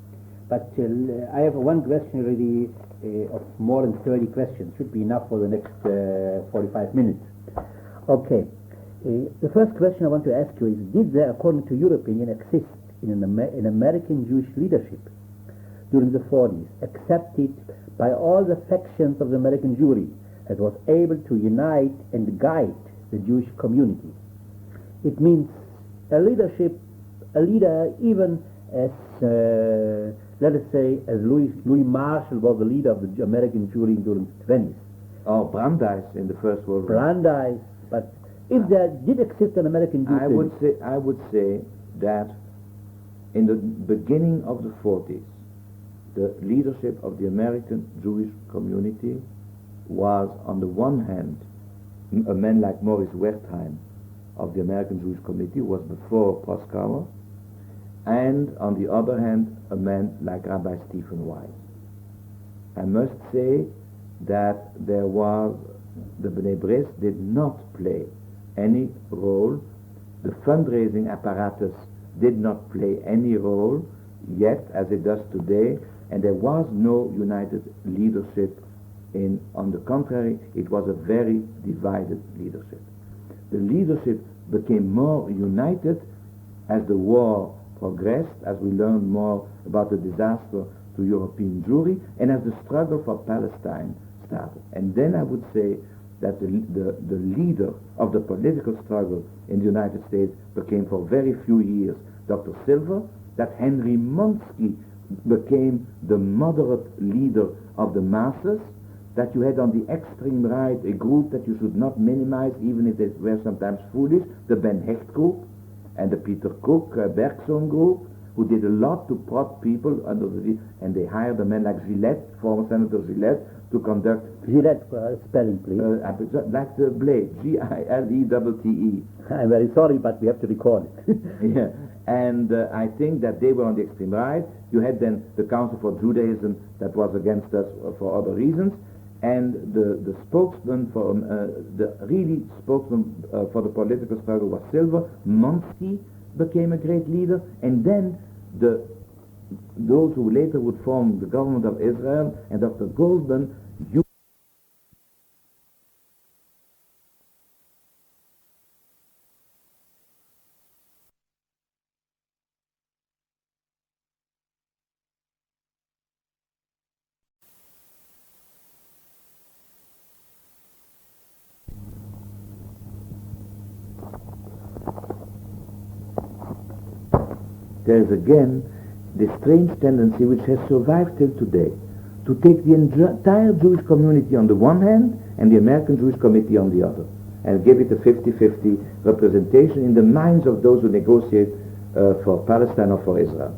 But I have one question really of more than 30 questions. Should be enough for the next 45 minutes. Okay. The first question I want to ask you is, did there, according to your opinion, exist in American Jewish leadership during the 40s, accepted by all the factions of the American Jewry, that was able to unite and guide the Jewish community? It means a leader even as, let us say, as Louis Marshall was the leader of the American Jewry during the 20s. Oh, Brandeis in the First World War. Brandeis, but if there did exist an American Jewish I would say that in the beginning of the 40s, the leadership of the American Jewish community was, on the one hand, a man like Morris Wertheim of the American Jewish Committee, who was before Proskauer, and on the other hand, a man like Rabbi Stephen Wise. I must say that the Bnei Bris did not play any role. The fundraising apparatus did not play any role yet, as it does today, and there was no united leadership. On the contrary, it was a very divided leadership. The leadership became more united as the war progressed, as we learned more about the disaster to European Jewry, and as the struggle for Palestine started. And then I would say that the leader of the political struggle in the United States became for very few years Dr. Silver, that Henry Monsky became the moderate leader of the masses, that you had on the extreme right a group that you should not minimize even if they were sometimes foolish, the Ben Hecht group, and the Peter Cook Bergson group, who did a lot to prod people under and they hired a man like Gillette, former Senator Gillette, to conduct... Gillette, spelling please. Like the blade, G-I-L-E-T-T-E. I'm very sorry, but we have to record it. Yeah. And I think that they were on the extreme right. You had then the Council for Judaism that was against us for other reasons, and the spokesman for for the political struggle was Silver. Monsky became a great leader, and then those who later would form the government of Israel and Dr. Goldman. There is again this strange tendency which has survived till today to take the entire Jewish community on the one hand and the American Jewish Committee on the other. and give it a 50-50 representation in the minds of those who negotiate for Palestine or for Israel.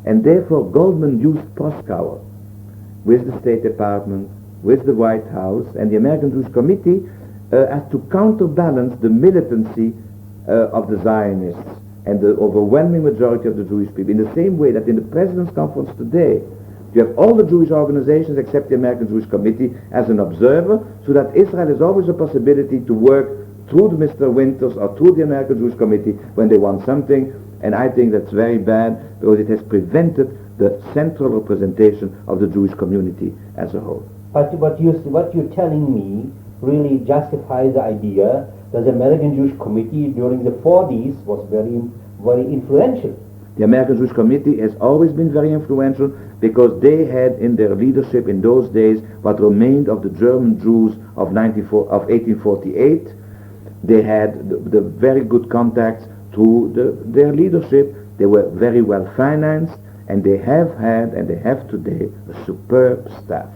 And therefore Goldman used Proskauer with the State Department, with the White House and the American Jewish Committee as to counterbalance the militancy of the Zionists and the overwhelming majority of the Jewish people, in the same way that in the President's Conference today you have all the Jewish organizations except the American Jewish Committee as an observer, so that Israel has always a possibility to work through the Mr. Winters or through the American Jewish Committee when they want something. And I think that's very bad because it has prevented the central representation of the Jewish community as a whole. But what you're telling me really justifies the idea that the American Jewish Committee during the 40s was very, very influential. The American Jewish Committee has always been very influential because they had in their leadership in those days what remained of the German Jews of 1848. They had the very good contacts through their leadership. They were very well financed, and they have had and they have today a superb staff.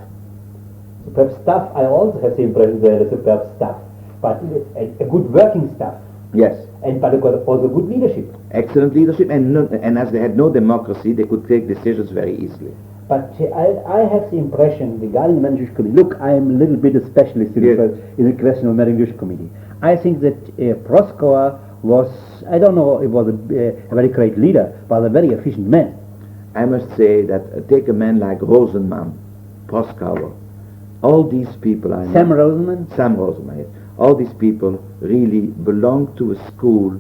Superb staff, I also have the impression they had a superb staff, but a good working staff. Yes. But also good leadership. Excellent leadership, and as they had no democracy, they could take decisions very easily. But I have the impression regarding the American Jewish Committee. Look, I am a little bit a specialist in the question of the American Jewish Committee. I think that Proskauer was, I don't know, it was a very great leader, but a very efficient man. I must say that take a man like Rosenman, Proskauer, all these people I know. Sam Rosenman, yes. All these people really belong to a school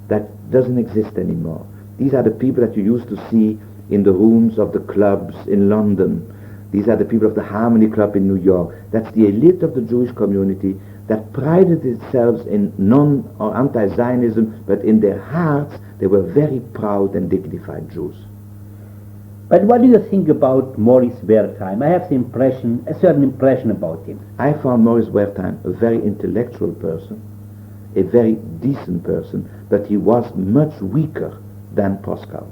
that doesn't exist anymore. These are the people that you used to see in the rooms of the clubs in London. These are the people of the Harmony Club in New York. That's the elite of the Jewish community that prided itself in non- or anti-Zionism, but in their hearts they were very proud and dignified Jews. But what do you think about Morris Wertheim? I have the impression, a certain impression about him. I found Morris Wertheim a very intellectual person, a very decent person, but he was much weaker than Proskauer.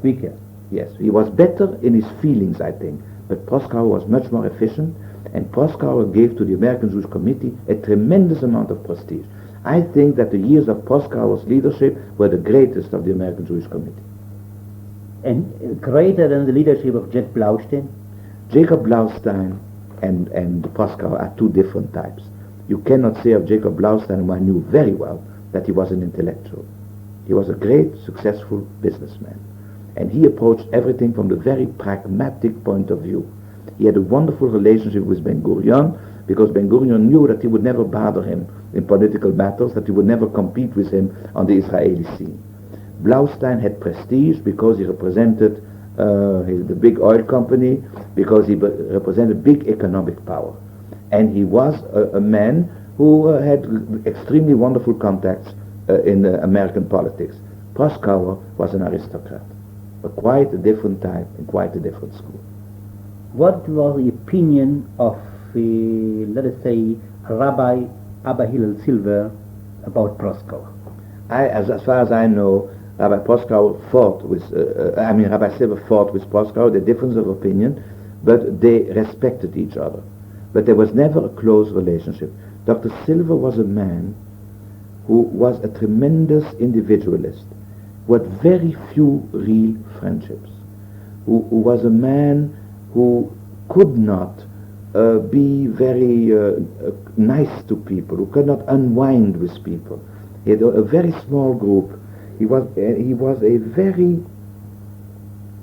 Weaker? Yes, he was better in his feelings, I think, but Proskauer was much more efficient, and Proskauer gave to the American Jewish Committee a tremendous amount of prestige. I think that the years of Proskauer's leadership were the greatest of the American Jewish Committee. And greater than the leadership of Jack Blaustein? Jacob Blaustein and Proskauer are two different types. You cannot say of Jacob Blaustein, whom I knew very well, that he was an intellectual. He was a great, successful businessman. And he approached everything from the very pragmatic point of view. He had a wonderful relationship with Ben-Gurion, because Ben-Gurion knew that he would never bother him in political battles, that he would never compete with him on the Israeli scene. Blaustein had prestige because he represented the big oil company, because he represented big economic power. And he was a man who had extremely wonderful contacts in American politics. Proskauer was an aristocrat, but quite a different type and quite a different school. What was the opinion of, let us say, Rabbi Abba Hillel Silver about Proskauer? As far as I know, Rabbi Proskauer fought with, Rabbi Silver fought with Proskauer, the difference of opinion, but they respected each other. But there was never a close relationship. Dr. Silver was a man who was a tremendous individualist, who had very few real friendships, who was a man who could not be very nice to people, who could not unwind with people. He had a very small group. He was a very,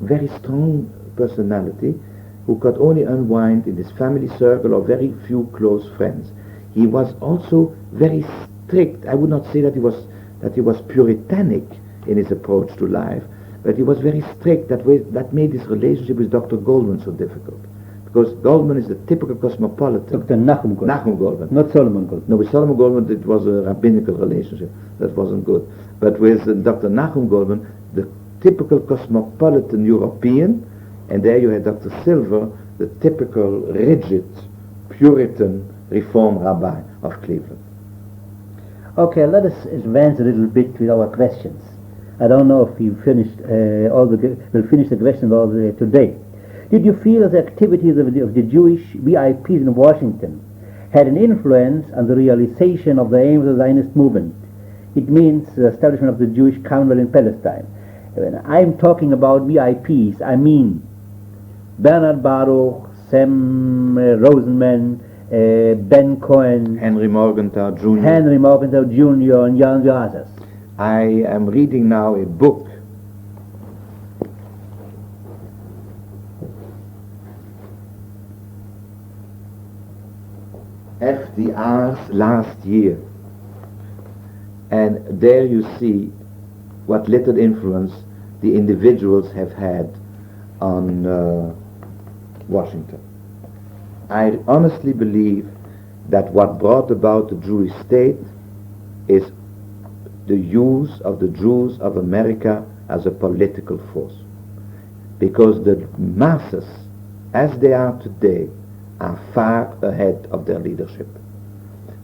very strong personality who could only unwind in his family circle or very few close friends. He was also very strict. I would not say that he was puritanic in his approach to life, but he was very strict. That made his relationship with Dr. Goldman so difficult, because Goldman is the typical cosmopolitan. Dr. Nahum Goldman. Not Solomon Goldman. No, with Solomon Goldman it was a rabbinical relationship. That wasn't good. But with Dr. Nahum Goldman, the typical cosmopolitan European, and there you had Dr. Silver, the typical rigid Puritan Reform rabbi of Cleveland. Okay, let us advance a little bit with our questions. I don't know if you finished we'll finish the questions all today. Did you feel the activities of the Jewish VIPs in Washington had an influence on the realization of the aims of the Zionist movement. It means the establishment of the Jewish Commonwealth in Palestine. When I'm talking about VIPs, I mean Bernard Baruch, Sam Rosenman, Ben Cohen, Henry Morgenthau Jr. And young others. I am reading now a book FDR's last year, and there you see what little influence the individuals have had on Washington. I honestly believe that what brought about the Jewish state is the use of the Jews of America as a political force, because the masses, as they are today, are far ahead of their leadership.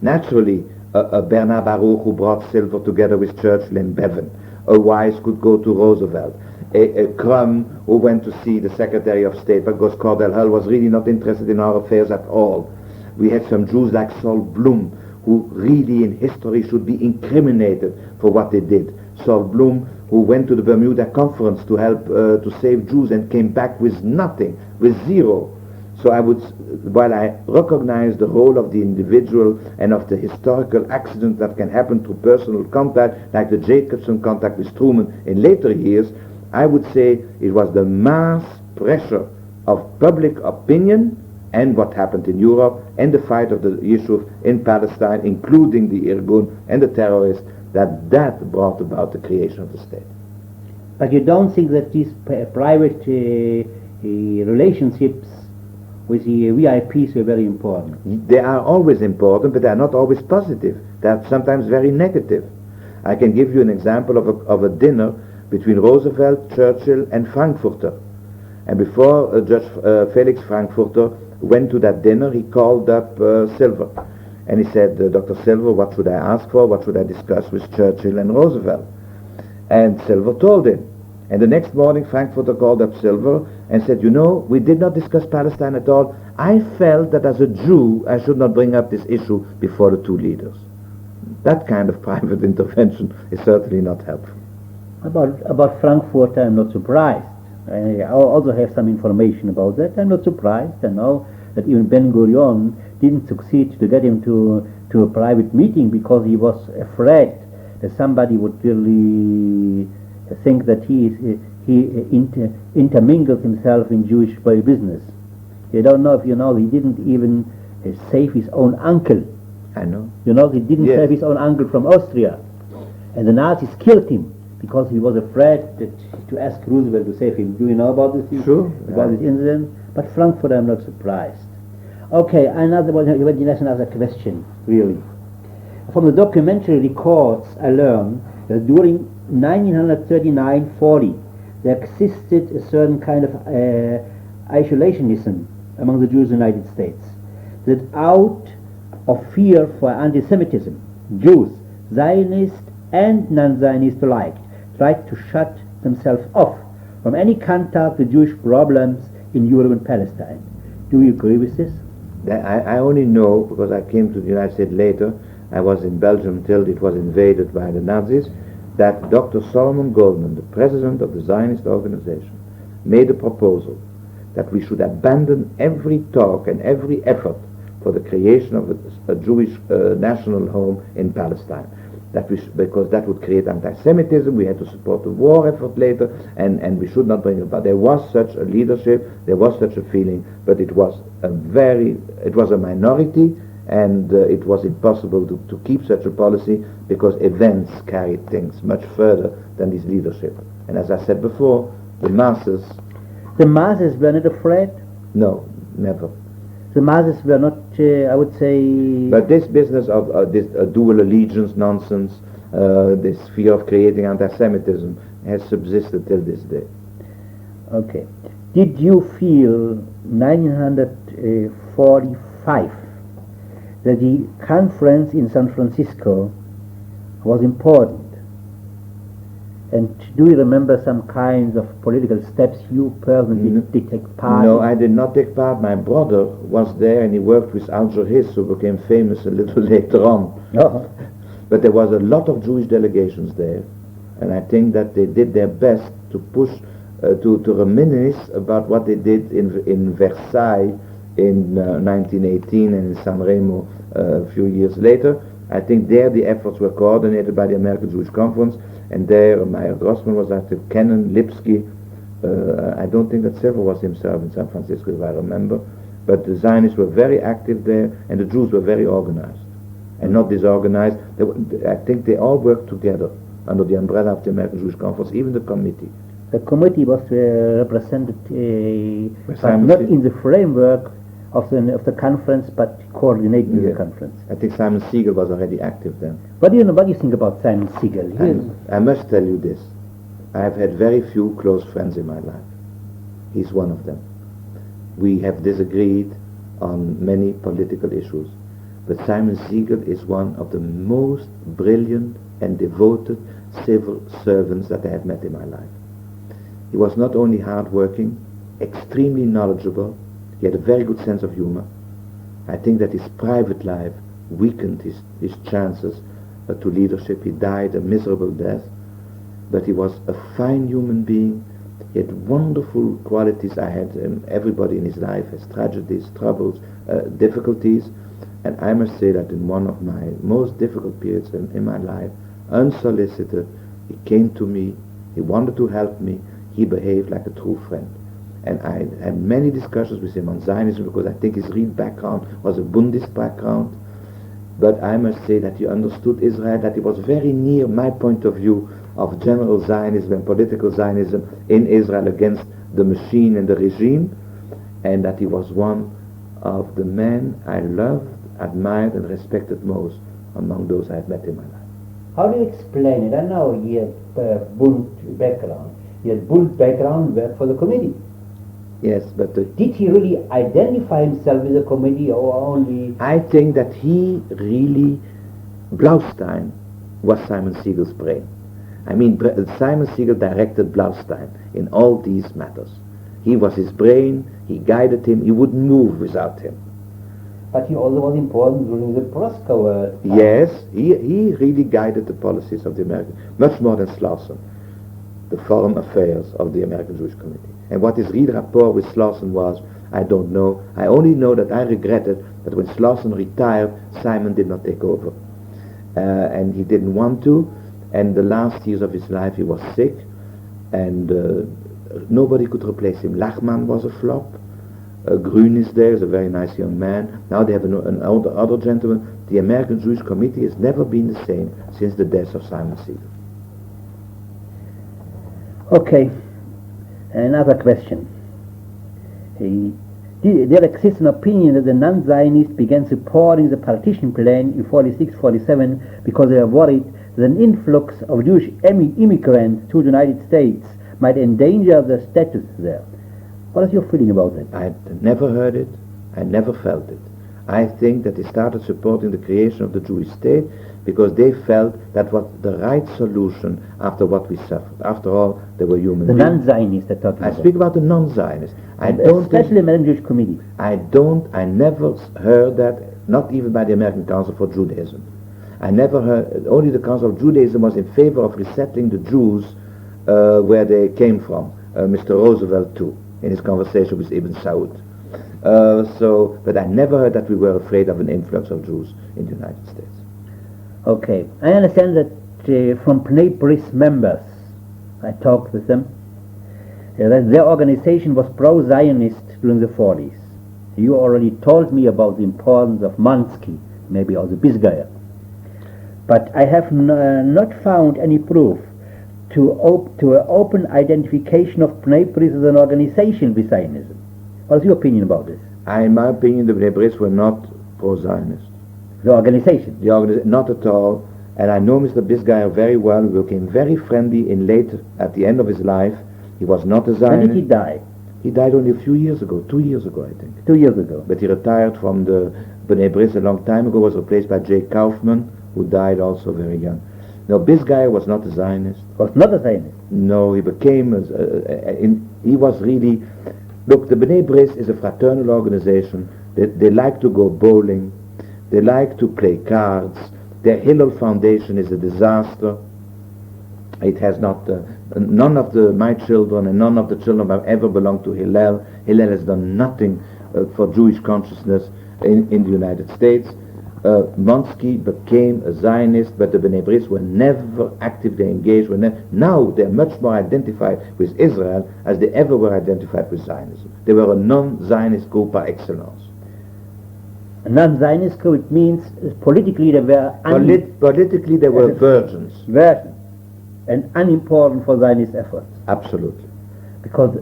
Naturally, a Bernard Baruch who brought silver together with Churchill and Bevan, a Wise could go to Roosevelt, a Crum who went to see the Secretary of State because Cordell Hull was really not interested in our affairs at all. We had some Jews like Saul Bloom, who really in history should be incriminated for what they did. Saul Bloom, who went to the Bermuda Conference to help to save Jews and came back with nothing, with zero. So I would, while I recognize the role of the individual and of the historical accident that can happen through personal contact, like the Jacobson contact with Truman in later years, I would say it was the mass pressure of public opinion and what happened in Europe and the fight of the Yishuv in Palestine, including the Irgun and the terrorists, that brought about the creation of the state. But you don't think that these private relationships with the VIPs were very important? They are always important, but they are not always positive. They are sometimes very negative. I can give you an example of a dinner between Roosevelt, Churchill, and Frankfurter. And before Judge Felix Frankfurter went to that dinner, he called up Silver. And he said, Dr. Silver, what should I ask for? What should I discuss with Churchill and Roosevelt? And Silver told him. And the next morning, Frankfurter called up Silver and said, you know, we did not discuss Palestine at all. I felt that as a Jew, I should not bring up this issue before the two leaders. That kind of private intervention is certainly not helpful. About Frankfurt, I'm not surprised. I also have some information about that. I'm not surprised. I know that even Ben-Gurion didn't succeed to get him to a private meeting because he was afraid that somebody would really think that he intermingled himself in Jewish business. You don't know if you know he didn't even save his own uncle. I know. You know, he didn't save his own uncle from Austria. And the Nazis killed him because he was afraid to ask Roosevelt to save him. Do you know about this? Sure. About this incident? But Frankfurt, I'm not surprised. Okay, another question, really. From the documentary records, I learned that during 1939-40, there existed a certain kind of isolationism among the Jews in the United States. That out of fear for anti-Semitism, Jews, Zionists and non-Zionists alike, tried to shut themselves off from any contact with Jewish problems in Europe and Palestine. Do you agree with this? I only know, because I came to the United States later, I was in Belgium till it was invaded by the Nazis, that Dr. Solomon Goldman, the president of the Zionist organization, made a proposal that we should abandon every talk and every effort for the creation of a Jewish national home in Palestine. Because that would create anti-Semitism, we had to support the war effort later, and we should not bring it about. There was such a leadership, there was such a feeling, but it was a minority, and it was impossible to keep such a policy because events carried things much further than this leadership. And as I said before, the masses... The masses were not afraid? No, never. The masses were not, I would say... But this business of this dual allegiance nonsense, this fear of creating anti-Semitism has subsisted till this day. Okay. Did you feel 1945 that the conference in San Francisco was important? And do you remember some kinds of political steps you personally did take part No, in? I did not take part. My brother was there and he worked with Jaques, who became famous a little later on. Oh. But there was a lot of Jewish delegations there, and I think that they did their best to push, to reminisce about what they did in Versailles in 1918 and in San Remo a few years later. I think there the efforts were coordinated by the American Jewish Conference, and there Meyer Grossman was active, Kennan, Lipsky. I don't think that Sever was himself in San Francisco, if I remember, but the Zionists were very active there, and the Jews were very organized and not disorganized. I think they all worked together under the umbrella of the American Jewish Conference, even the committee. The committee was represented, but Simon not Siegel. in the framework of the conference, but coordinating the conference. I think Simon Siegel was already active then. What do you think about Simon Siegel? I must tell you this. I have had very few close friends in my life. He's one of them. We have disagreed on many political issues, but Simon Siegel is one of the most brilliant and devoted civil servants that I have met in my life. He was not only hardworking, extremely knowledgeable, he had a very good sense of humor. I think that his private life weakened his chances to leadership. He died a miserable death, but he was a fine human being. He had wonderful qualities. Everybody in his life has tragedies, troubles, difficulties, and I must say that in one of my most difficult periods in my life, unsolicited, he came to me, he wanted to help me, he behaved like a true friend. And I had many discussions with him on Zionism, because I think his real background was a Bundist background. But I must say that he understood Israel, that he was very near my point of view of general Zionism and political Zionism in Israel against the machine and the regime, and that he was one of the men I loved, admired and respected most among those I had met in my life. How do you explain it? I know he had Bund background. He had Bund background, worked for the committee. Yes, but did he really identify himself with the committee, or only? I think that he really, Blaustein was Simon Siegel's brain. I mean, Simon Siegel directed Blaustein in all these matters. He was his brain, he guided him, he wouldn't move without him. But he also was important during the Proscoe. Yes, he really guided the policies of the American, much more than Slauson, the foreign affairs of the American Jewish Committee. And what his real rapport with Slauson was, I don't know. I only know that I regretted that when Slauson retired, Simon did not take over. And he didn't want to, and the last years of his life he was sick, and nobody could replace him. Lachman was a flop. Grün is there, is a very nice young man. Now they have an other gentleman. The American Jewish Committee has never been the same since the death of Simon Siegel. Okay. Another question. There exists an opinion that the non-Zionists began supporting the partition plan in 46-47 because they were worried that an influx of Jewish immigrants to the United States might endanger their status there. What is your feeling about that? I never heard it. I never felt it. I think that they started supporting the creation of the Jewish state because they felt that was the right solution after what we suffered. After all, they were human beings. The non-Zionists are talking I about. speak about the non-Zionists. Especially the American Jewish Committee. I never heard that, not even by the American Council for Judaism. I never heard, only the Council of Judaism was in favor of resettling the Jews where they came from. Mr. Roosevelt too, in his conversation with Ibn Saud. But I never heard that we were afraid of an influx of Jews in the United States. Okay, I understand that from Bnei Bris members, I talked with them, that their organization was pro-Zionist during the 40s. You already told me about the importance of Mansky, maybe also Bisgayer. But I have not found any proof to an open identification of Bnei Bris as an organization with Zionism. What is your opinion about this? In my opinion, the Bnei Bris were not pro-Zionist. The organization? Not at all. And I know Mr. Bisgayer very well. We became very friendly at the end of his life. He was not a Zionist. When did he die? He died only a few years ago, 2 years ago, I think. 2 years ago. But he retired from the Bnei Bris a long time ago, was replaced by Kaufman, who died also very young. No, this guy was not a Zionist. Was not a Zionist. No, he became, he was really, look, the B'nai Bris is a fraternal organization. They like to go bowling, they like to play cards. Their Hillel Foundation is a disaster. It has not, none of my children and none of the children have ever belonged to Hillel. Hillel has done nothing for Jewish consciousness in the United States. Monsky became a Zionist, but the B'nai Bris were never actively engaged. Now they're much more identified with Israel as they ever were identified with Zionism. They were a non-Zionist group par excellence. A non-Zionist group, it means politically they were... Politically they were virgins. Virgins. And unimportant for Zionist efforts. Absolutely. Because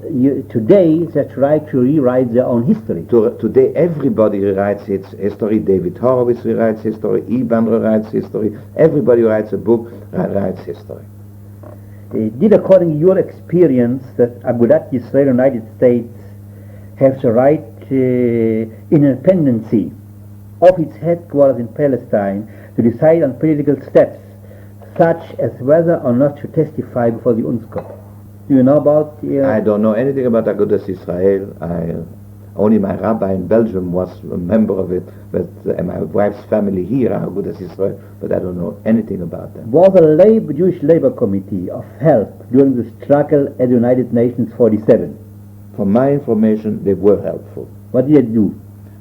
today they try to rewrite their own history. Today everybody rewrites its history. David Horowitz rewrites history. Eban rewrites history. Everybody who writes a book writes history. Did, according to your experience, that Agudat Yisrael United States have the right independency of its headquarters in Palestine to decide on political steps, such as whether or not to testify before the UNSCO? Do you know about... I don't know anything about Agudas Israel. Only my rabbi in Belgium was a member of it, but my wife's family here are Agudas Israel, but I don't know anything about them. Was a Jewish Labor Committee of help during the struggle at the United Nations 47? From my information, they were helpful. What did they do?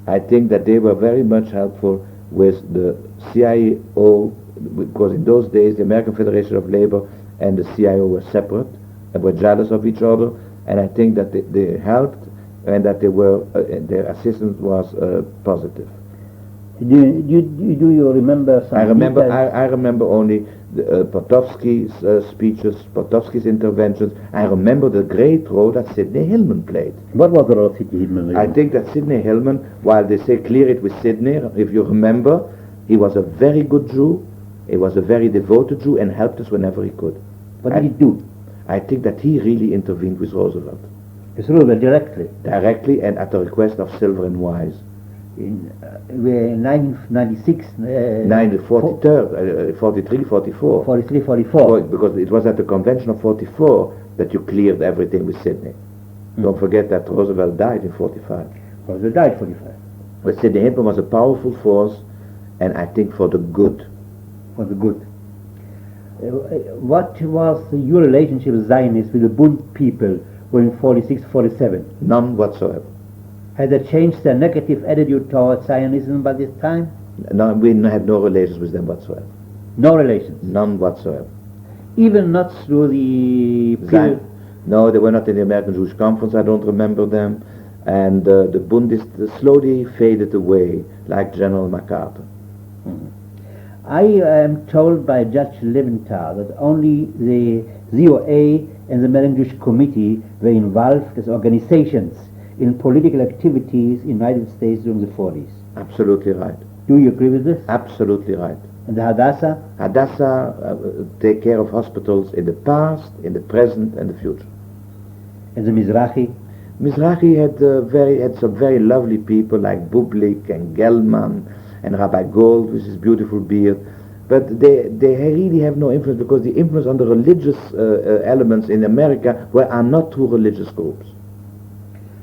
I think that they were very much helpful with the CIO, because in those days the American Federation of Labor and the CIO were separate and were jealous of each other, and I think that they helped and that they were their assistance was positive. Do you remember some? I remember only Potofsky's speeches, Potofsky's interventions. I remember the great role that Sidney Hillman played. What was the role of Sidney Hillman? I think that Sidney Hillman, while they say clear it with Sidney, if you remember, he was a very good Jew, he was a very devoted Jew and helped us whenever he could. What did he do? I think that he really intervened with Roosevelt. With Roosevelt directly? Directly and at the request of Silver and Wise. In 1996? 43, 44. 43, 44. Because it was at the convention of 44 that you cleared everything with Sidney. Don't forget that Roosevelt died in 45. Roosevelt died in 45. But Sidney Hillman was a powerful force, and I think for the good. For the good. What was your relationship with Zionists, with the Bund people during 46, 47? None whatsoever. Had they changed their negative attitude towards Zionism by this time? No, we had no relations with them whatsoever. No relations? None whatsoever. Even not through the... No, they were not in the American Jewish Conference, I don't remember them. And the Bundists slowly faded away, like General MacArthur. Mm-hmm. I am told by Judge Leventhal that only the ZOA and the American Jewish Committee were involved as organizations in political activities in the United States during the 40s. Absolutely right. Do you agree with this? Absolutely right. And the Hadassah? Hadassah take care of hospitals in the past, in the present, and the future. And the Mizrahi? Mizrahi had some very lovely people like Bublik and Gelman and Rabbi Gold with his beautiful beard, but they really have no influence because the influence on the religious elements in America are not true religious groups.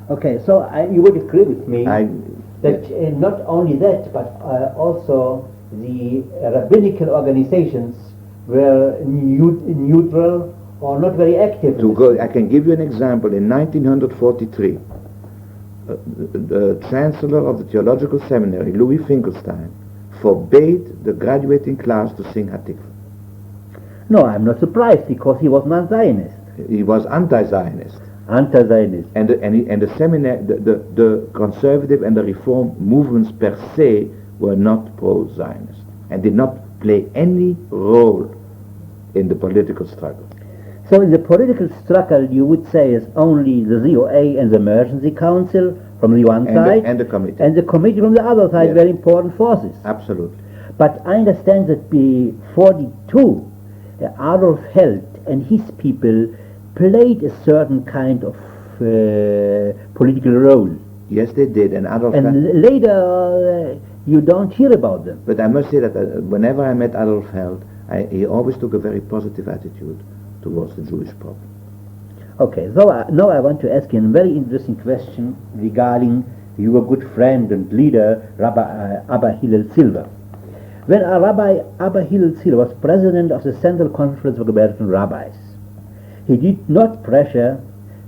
Okay, so you would agree with me that not only that, but also the rabbinical organizations were neutral or not very active. I can give you an example. In 1943, the Chancellor of the Theological Seminary, Louis Finkelstein, forbade the graduating class to sing Hatikva. No, I'm not surprised because he was non-Zionist. He was anti-Zionist. Anti-Zionist. And the seminary, the conservative and the reform movements per se were not pro-Zionist and did not play any role in the political struggle. So in the political struggle, you would say is only the ZOA and the Emergency Council from the one side, and the committee, and the committee from the other side, yes. Very important forces. Absolutely. But I understand that before 42, Adolf Held and his people played a certain kind of political role. Yes, they did, and Adolf. And later, you don't hear about them. But I must say that whenever I met Adolf Held, He always took a very positive attitude towards the Jewish problem. Okay, so now I want to ask you a very interesting question regarding your good friend and leader, Rabbi Abba Hillel Silver. When Rabbi Abba Hillel Silver was president of the Central Conference of American Rabbis, he did not pressure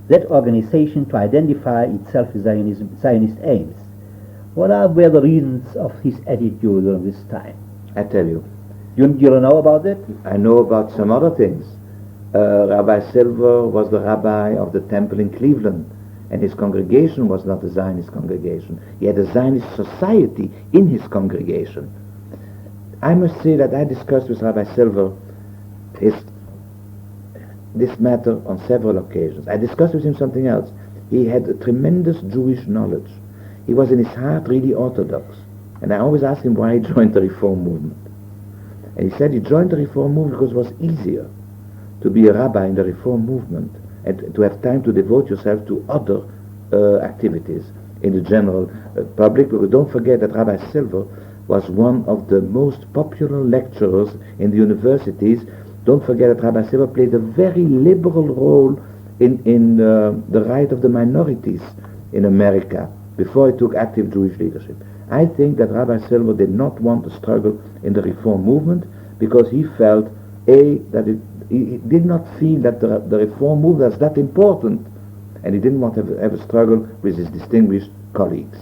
that organization to identify itself with Zionist aims. What were the reasons of his attitude during this time? I tell you. You know about it? I know about some other things. Rabbi Silver was the rabbi of the temple in Cleveland, and his congregation was not a Zionist congregation. He had a Zionist society in his congregation. I must say that I discussed with Rabbi Silver this matter on several occasions. I discussed with him something else. He had a tremendous Jewish knowledge. He was in his heart really Orthodox. And I always asked him why he joined the Reform movement. And he said he joined the Reform movement because it was easier to be a rabbi in the Reform movement and to have time to devote yourself to other activities in the general public. But don't forget that Rabbi Silver was one of the most popular lecturers in the universities. Don't forget that Rabbi Silver played a very liberal role in the right of the minorities in America before he took active Jewish leadership. I think that Rabbi Silver did not want to struggle in the Reform movement because he felt, that he did not feel that the Reform movement was that important, and he didn't want to have a struggle with his distinguished colleagues.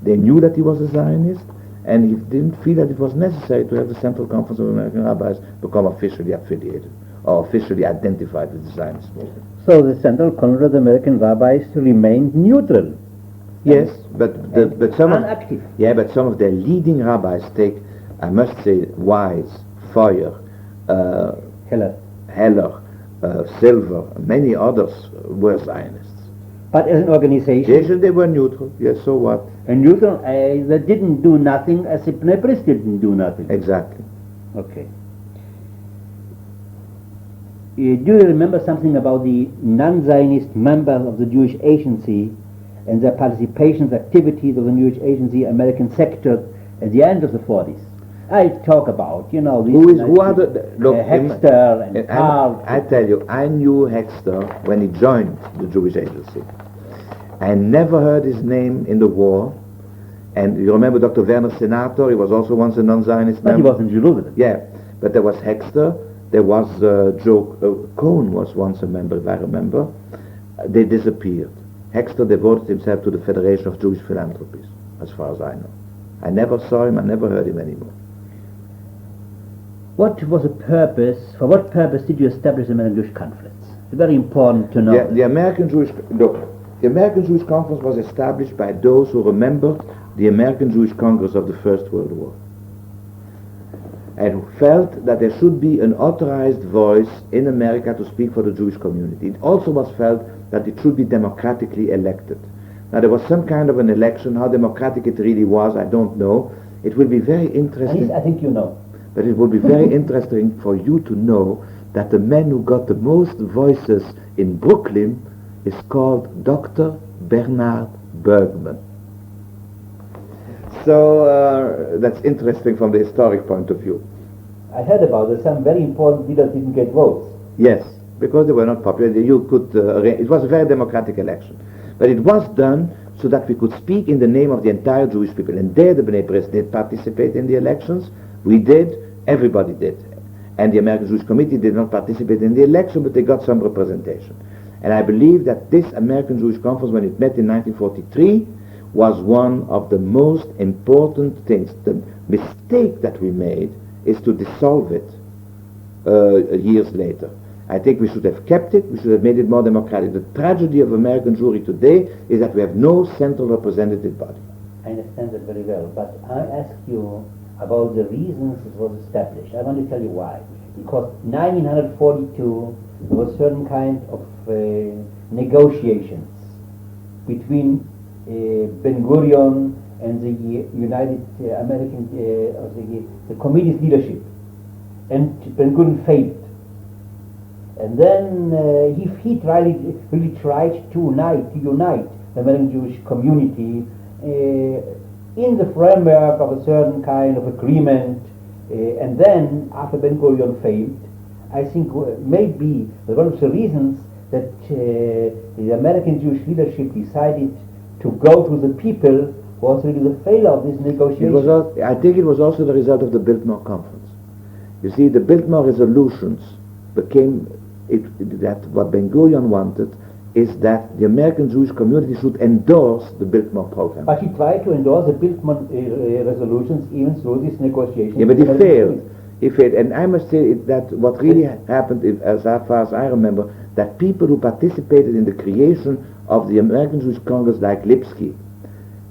They knew that he was a Zionist, and he didn't feel that it was necessary to have the Central Conference of American Rabbis become officially affiliated or officially identified with the Zionist movement. So the Central Conference of the American Rabbis remained neutral. Yes, but some unactive. But some of their leading rabbis take, I must say, Wise, Feuer, Heller, Silver, many others were Zionists. But as an organization? Yes, they were neutral. Yes, so what? And neutral, they didn't do nothing as if Nepris didn't do nothing. Exactly. Okay. Do you remember something about the non-Zionist members of the Jewish Agency and their participations, activities of the Jewish Agency, American sector at the end of the 40s? I talk about, these who are look, Hexter and Carl. I tell you, I knew Hexter when he joined the Jewish Agency. I never heard his name in the war. And you remember Dr. Werner Senator, he was also once a non-Zionist member. But he was in Jerusalem. Yeah, but there was Hexter, there was Joe Cohn was once a member, if I remember. They disappeared. Hexter devoted himself to the Federation of Jewish Philanthropies, as far as I know. I never saw him, I never heard him anymore. What was the purpose, for what purpose did you establish the American Jewish Conference? It's very important to know. The American Jewish Conference was established by those who remembered the American Jewish Congress of the First World War, and who felt that there should be an authorized voice in America to speak for the Jewish community. It also was felt that it should be democratically elected. Now there was some kind of an election. How democratic it really was, I don't know. It will be very interesting. I think you know. But it will be very interesting for you to know that the man who got the most voices in Brooklyn is called Dr. Bernard Bergman. So that's interesting from the historic point of view. I heard about it. Some very important leaders didn't get votes. Yes, because they were not popular. You could. It was a very democratic election, but it was done so that we could speak in the name of the entire Jewish people. And there, the Bnei Bris did participate in the elections. We did. Everybody did. And the American Jewish Committee did not participate in the election, but they got some representation. And I believe that this American Jewish Conference, when it met in 1943, was one of the most important things. The mistake that we made is to dissolve it years later. I think we should have kept it, we should have made it more democratic. The tragedy of American Jewry today is that we have no central representative body. I understand that very well, but I ask you about the reasons it was established. I want to tell you why. Because 1942, there was certain kind of negotiations between Ben-Gurion and the United American, the committee's leadership. And Ben-Gurion failed. And then he really tried to unite the American Jewish community in the framework of a certain kind of agreement And then, after Ben Gurion failed, I think maybe one of the reasons that the American Jewish leadership decided to go to the people was really the failure of this negotiation. I think it was also the result of the Biltmore Conference. You see, the Biltmore resolutions became that what Ben Gurion wanted is that the American Jewish community should endorse the Biltmore program. But he tried to endorse the Biltmore resolutions even through this negotiation. Yeah, but he failed. He failed. And I must say that what really happened, as far as I remember, that people who participated in the creation of the American Jewish Congress, like Lipsky,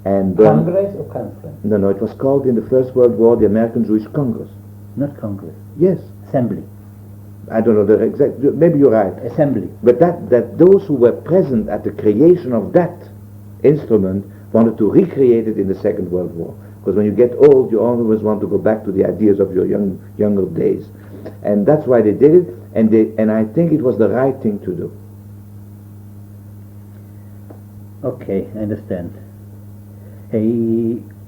and Congress or conference? No, it was called in the First World War the American Jewish Congress. Not Congress. Yes. Assembly. I don't know the exact. Maybe you're right. Assembly. But that those who were present at the creation of that instrument wanted to recreate it in the Second World War. Because when you get old, you always want to go back to the ideas of your younger days, and that's why they did it. And I think it was the right thing to do. Okay, I understand.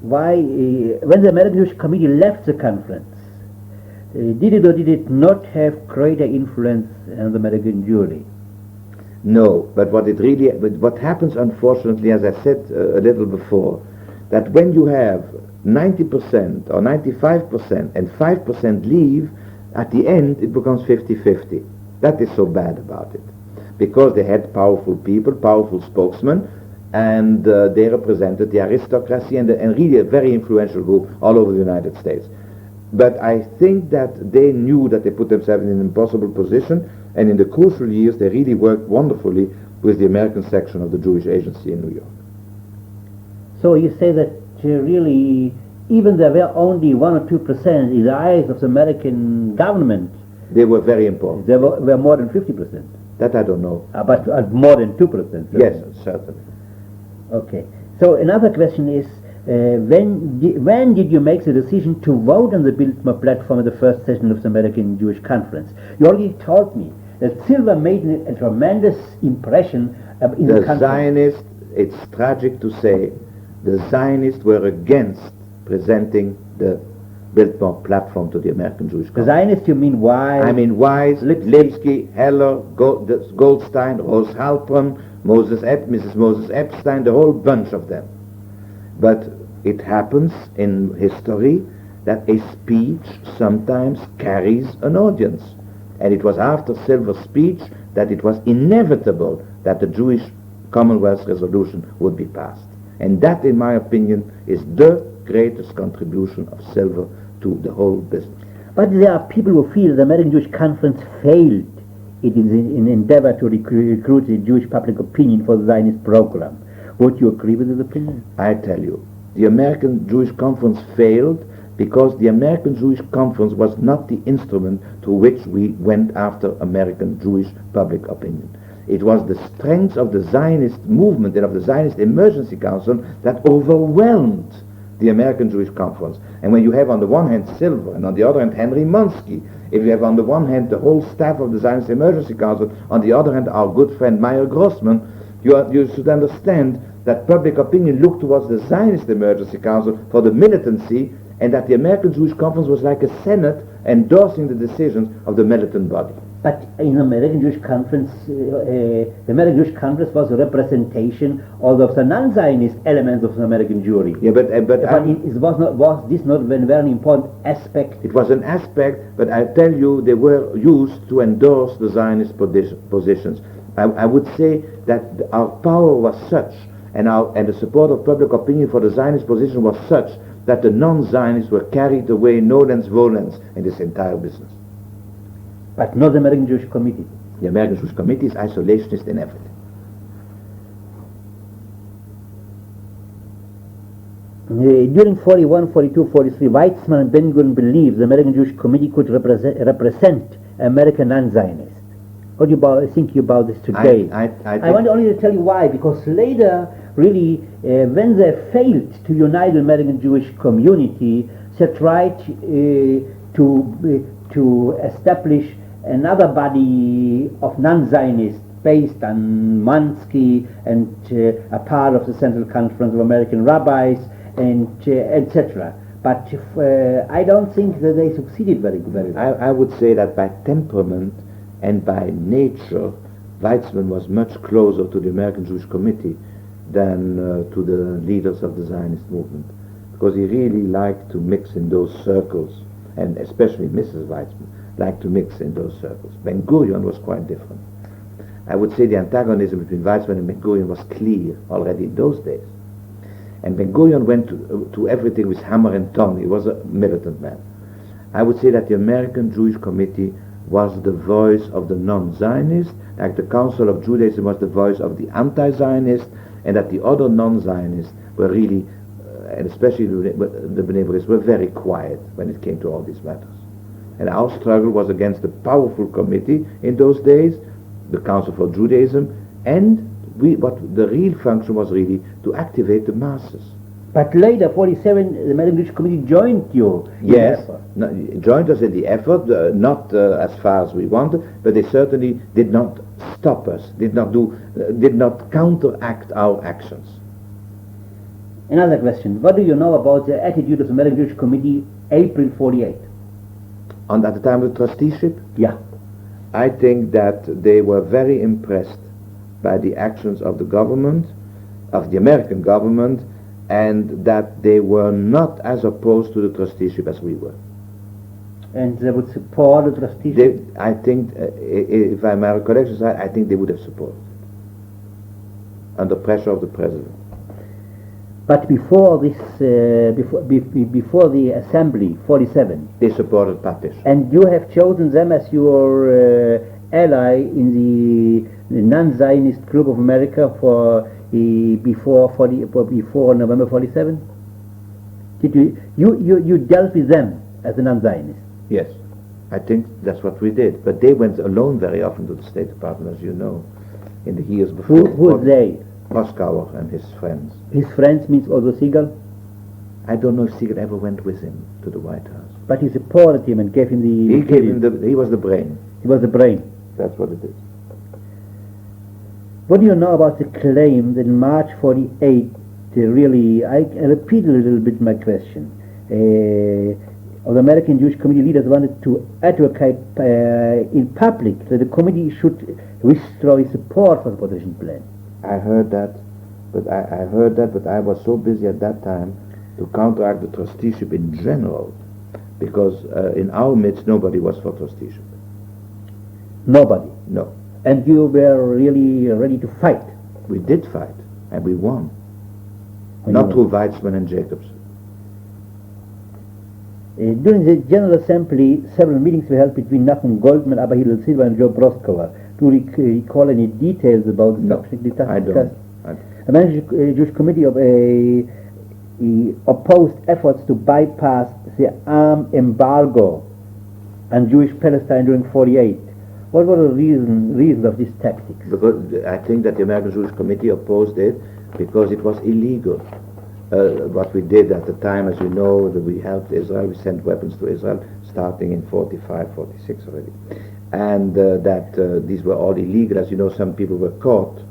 Why, when the American Jewish Committee left the conference, did it or did it not have greater influence on the American Jewry? No, but what happens, unfortunately, as I said a little before, that when you have 90% or 95% and 5% leave, at the end it becomes 50-50. That is so bad about it, because they had powerful people, powerful spokesmen, and they represented the aristocracy and really a very influential group all over the United States. But I think that they knew that they put themselves in an impossible position, and in the crucial years they really worked wonderfully with the American section of the Jewish Agency in New York. So you say that really, even there were only 1 or 2% in the eyes of the American government, they were very important. There were more than 50%. That I don't know. But more than 2%. Certainly. Yes, certainly. Okay. So another question is, when did you make the decision to vote on the Biltmore platform at the first session of the American Jewish Conference? You already told me that Silver made a tremendous impression in the conference. Zionists, it's tragic to say, the Zionists were against presenting the Biltmore platform to the American Jewish Conference. The Zionists, you mean Wise? I mean Wise, Lipsky, Heller, Goldstein, Rose Halpern, Mrs. Moses Epstein, the whole bunch of them. But it happens in history that a speech sometimes carries an audience. And it was after Silver's speech that it was inevitable that the Jewish Commonwealth resolution would be passed. And that, in my opinion, is the greatest contribution of Silver to the whole business. But there are people who feel the American Jewish Conference failed in endeavor to recruit the Jewish public opinion for the Zionist program. Would you agree with this opinion? I tell you, the American Jewish Conference failed because the American Jewish Conference was not the instrument through which we went after American Jewish public opinion. It was the strength of the Zionist movement and of the Zionist Emergency Council that overwhelmed the American Jewish Conference. And when you have on the one hand Silver and on the other hand Henry Monsky, if you have on the one hand the whole staff of the Zionist Emergency Council, on the other hand our good friend Meyer Grossman, you should understand that public opinion looked towards the Zionist Emergency Council for the militancy, and that the American Jewish Conference was like a Senate endorsing the decisions of the militant body. But in the American Jewish Conference, the American Jewish Conference was a representation of the non-Zionist elements of the American Jewry. Yeah, but was this not a very important aspect? It was an aspect, but I tell you, they were used to endorse the Zionist positions. I would say that our power was such, and the support of public opinion for the Zionist position was such, that the non-Zionists were carried away nolens volens in this entire business. But not the American Jewish Committee. The American Jewish Committee is isolationist in everything. During 41, 42, 43, Weizmann and Ben-Gurion believed the American Jewish Committee could represent American non-Zionists. What do you think about this today? I want only to tell you why, because later, really, when they failed to unite the American Jewish community, they tried to establish another body of non-Zionists based on Monsky and a part of the Central Conference of American Rabbis, and etc. But I don't think that they succeeded very well. I would say that by temperament and by nature, Weizmann was much closer to the American Jewish Committee than to the leaders of the Zionist movement, because he really liked to mix in those circles, and especially Mrs. Weizmann liked to mix in those circles. Ben-Gurion was quite different. I would say the antagonism between Weizmann and Ben-Gurion was clear already in those days. And Ben-Gurion went to everything with hammer and tongue. He was a militant man. I would say that the American Jewish Committee was the voice of the non-Zionists, like the Council of Judaism was the voice of the anti-Zionists, and that the other non-Zionists were really, and especially the Bnei Bris, were very quiet when it came to all these matters. And our struggle was against the powerful committee in those days, the Council for Judaism, and what the real function was really to activate the masses. But later, 47, the American Jewish Committee joined you in the effort. No, joined us in the effort, not as far as we wanted, but they certainly did not stop us, did not counteract our actions. Another question: what do you know about the attitude of the American Jewish Committee, April 48? At the time of the trusteeship? Yeah. I think that they were very impressed by the actions of the government, of the American government, and that they were not as opposed to the trusteeship as we were. And they would support the trusteeship? I think, if my recollection is right, I think they would have supported it, under pressure of the president. But before this, before the assembly, 47, they supported partition. And you have chosen them as your ally in the non-Zionist group of America for before November 47. Did you dealt with them as a non-Zionist? Yes, I think that's what we did. But they went alone very often to the State Department, as you know, in the years before. Who are they? Moskauer and his friends. His friends means also Siegel? I don't know if Siegel ever went with him to the White House. But he supported him and gave him the... He was the brain. He was the brain. That's what it is. What do you know about the claim that in March 48, really, I repeat a little bit my question, of the American Jewish Committee leaders wanted to advocate in public that the committee should withdraw its support for the partition plan. I heard that, but I was so busy at that time to counteract the trusteeship in general, because in our midst nobody was for trusteeship. Nobody? No. And you were really ready to fight? We did fight, and we won. Not through Weizmann and Jacques. During the General Assembly, several meetings were held between Nachum Goldman, Abba Hillel Silva, and Joe Broskova. Do you recall any details about the subject? I don't. The American Jewish Committee opposed efforts to bypass the arms embargo on Jewish Palestine during 48. What were the reasons of these tactics? Because I think that the American Jewish Committee opposed it because it was illegal. What we did at the time, as you know, that we helped Israel, we sent weapons to Israel starting in 45, 46 already. And that these were all illegal. As you know, some people were caught.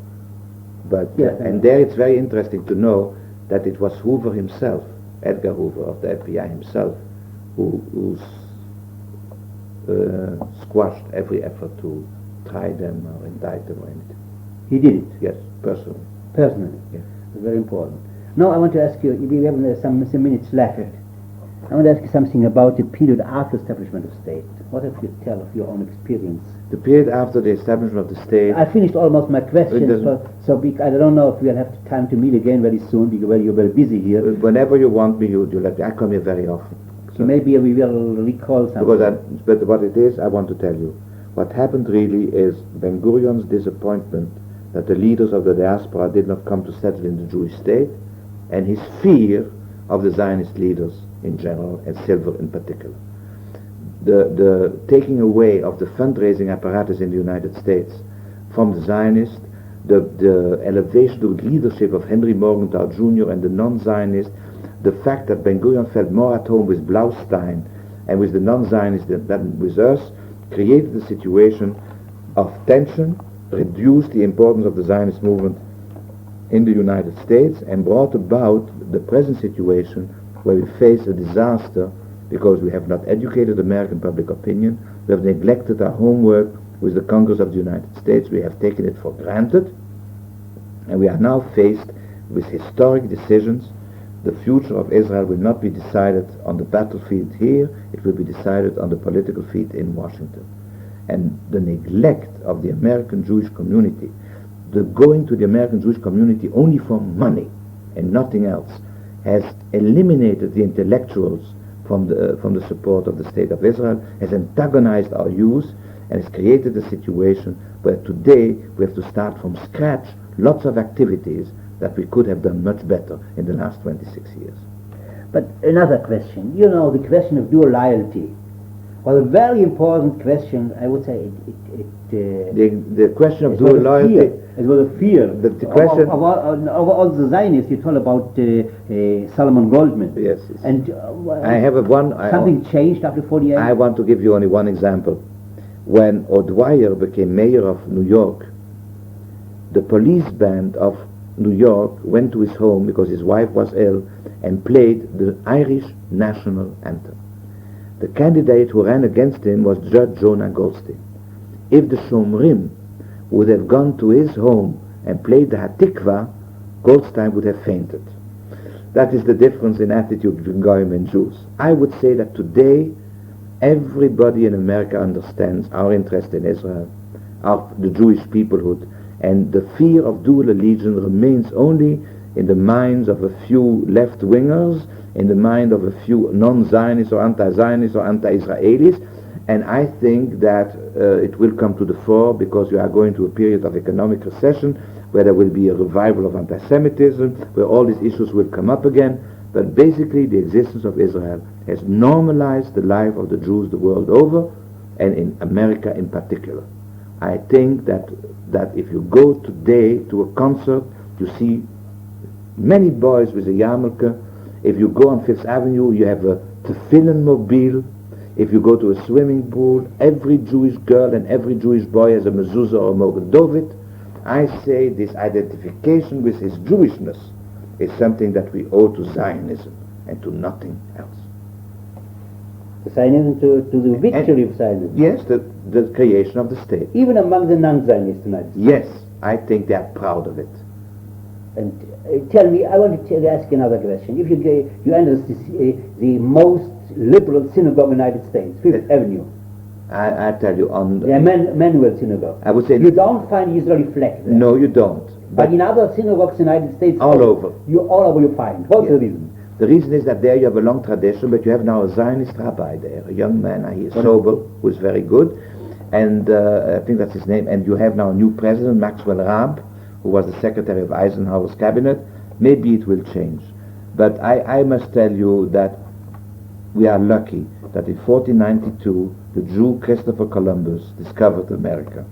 But and there it's very interesting to know that it was Hoover himself, Edgar Hoover of the FBI himself, who squashed every effort to try them or indict them or anything. He did it? Yes, personally. Personally? Yes. It's very important. Now I want to ask you, we have some minutes left. I want to ask you something about the period after establishment of state. What have you to tell of your own experience? The period after the establishment of the state... I finished almost my questions, so I don't know if we'll have time to meet again very soon, because you're very busy here. Whenever you want me, you let me. I come here very often. So maybe we will recall something. But what it is, I want to tell you. What happened really is Ben-Gurion's disappointment that the leaders of the diaspora did not come to settle in the Jewish state, and his fear of the Zionist leaders in general, and Silver in particular. The taking away of the fundraising apparatus in the United States from the Zionists, the elevation to the leadership of Henry Morgenthau Jr. and the non-Zionists, the fact that Ben-Gurion felt more at home with Blaustein and with the non-Zionists than with us, created a situation of tension, reduced the importance of the Zionist movement in the United States, and brought about the present situation where we face a disaster because we have not educated American public opinion, we have neglected our homework with the Congress of the United States, we have taken it for granted, and we are now faced with historic decisions. The future of Israel will not be decided on the battlefield here, it will be decided on the political field in Washington. And the neglect of the American Jewish community, the going to the American Jewish community only for money and nothing else, has eliminated the intellectuals from the support of the State of Israel, has antagonized our youth, and has created a situation where today we have to start from scratch lots of activities that we could have done much better in the last 26 years. But another question, you know, the question of dual loyalty was a very important question. I would say the question of dual loyalty. It was a fear. The question of all the Zionists. You told about Solomon Goldman. Yes. And I have something changed after 48. I want to give you only one example. When O'Dwyer became mayor of New York, the police band of New York went to his home because his wife was ill and played the Irish national anthem. The candidate who ran against him was Judge Jonah Goldstein. If the Shomrim would have gone to his home and played the Hatikva, Goldstein would have fainted. That is the difference in attitude between Goyim and Jews. I would say that today everybody in America understands our interest in Israel, the Jewish peoplehood, and the fear of dual allegiance remains only in the minds of a few left-wingers, in the mind of a few non-Zionists or anti-Zionists or anti-Israelis, and I think that it will come to the fore because we are going to a period of economic recession where there will be a revival of anti-Semitism, where all these issues will come up again. But basically the existence of Israel has normalized the life of the Jews the world over, and in America in particular. I think that if you go today to a concert, you see many boys with a yarmulke. If you go on Fifth Avenue, you have a tefillin mobile. If you go to a swimming pool, every Jewish girl and every Jewish boy has a mezuzah or a Mogen David. I say this identification with his Jewishness is something that we owe to Zionism and to nothing else. The Zionism to the victory of Zionism. Yes, the creation of the state. Even among the non-Zionists tonight. Yes, I think they are proud of it. And tell me, I want to ask you another question. If you enter the most liberal synagogue in the United States, Fifth Avenue. I tell you on the... Yeah, Manuel Synagogue. I would say... You don't find Israeli flag there. No, you don't. But in other synagogues in the United States... All over you find. What's the reason? The reason is that there you have a long tradition, but you have now a Zionist rabbi there, a young man, he is sober, who is very good, and I think that's his name, and you have now a new president, Maxwell Raab, who was the secretary of Eisenhower's cabinet. Maybe it will change. But I must tell you that we are lucky that in 1492 the Jew Christopher Columbus discovered America.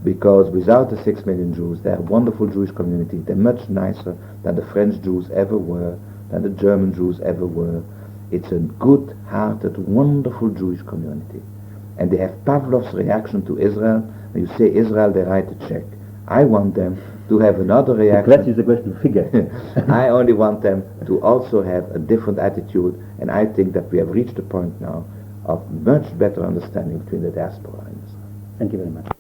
Because without the 6 million Jews, they're a wonderful Jewish community. They're much nicer than the French Jews ever were, than the German Jews ever were. It's a good-hearted, wonderful Jewish community. And they have Pavlov's reaction to Israel. When you say Israel, they write a check. I want them to have another reaction. The question is a question of figure. I only want them to also have a different attitude, and I think that we have reached a point now of much better understanding between the diaspora and Israel. Thank you very much.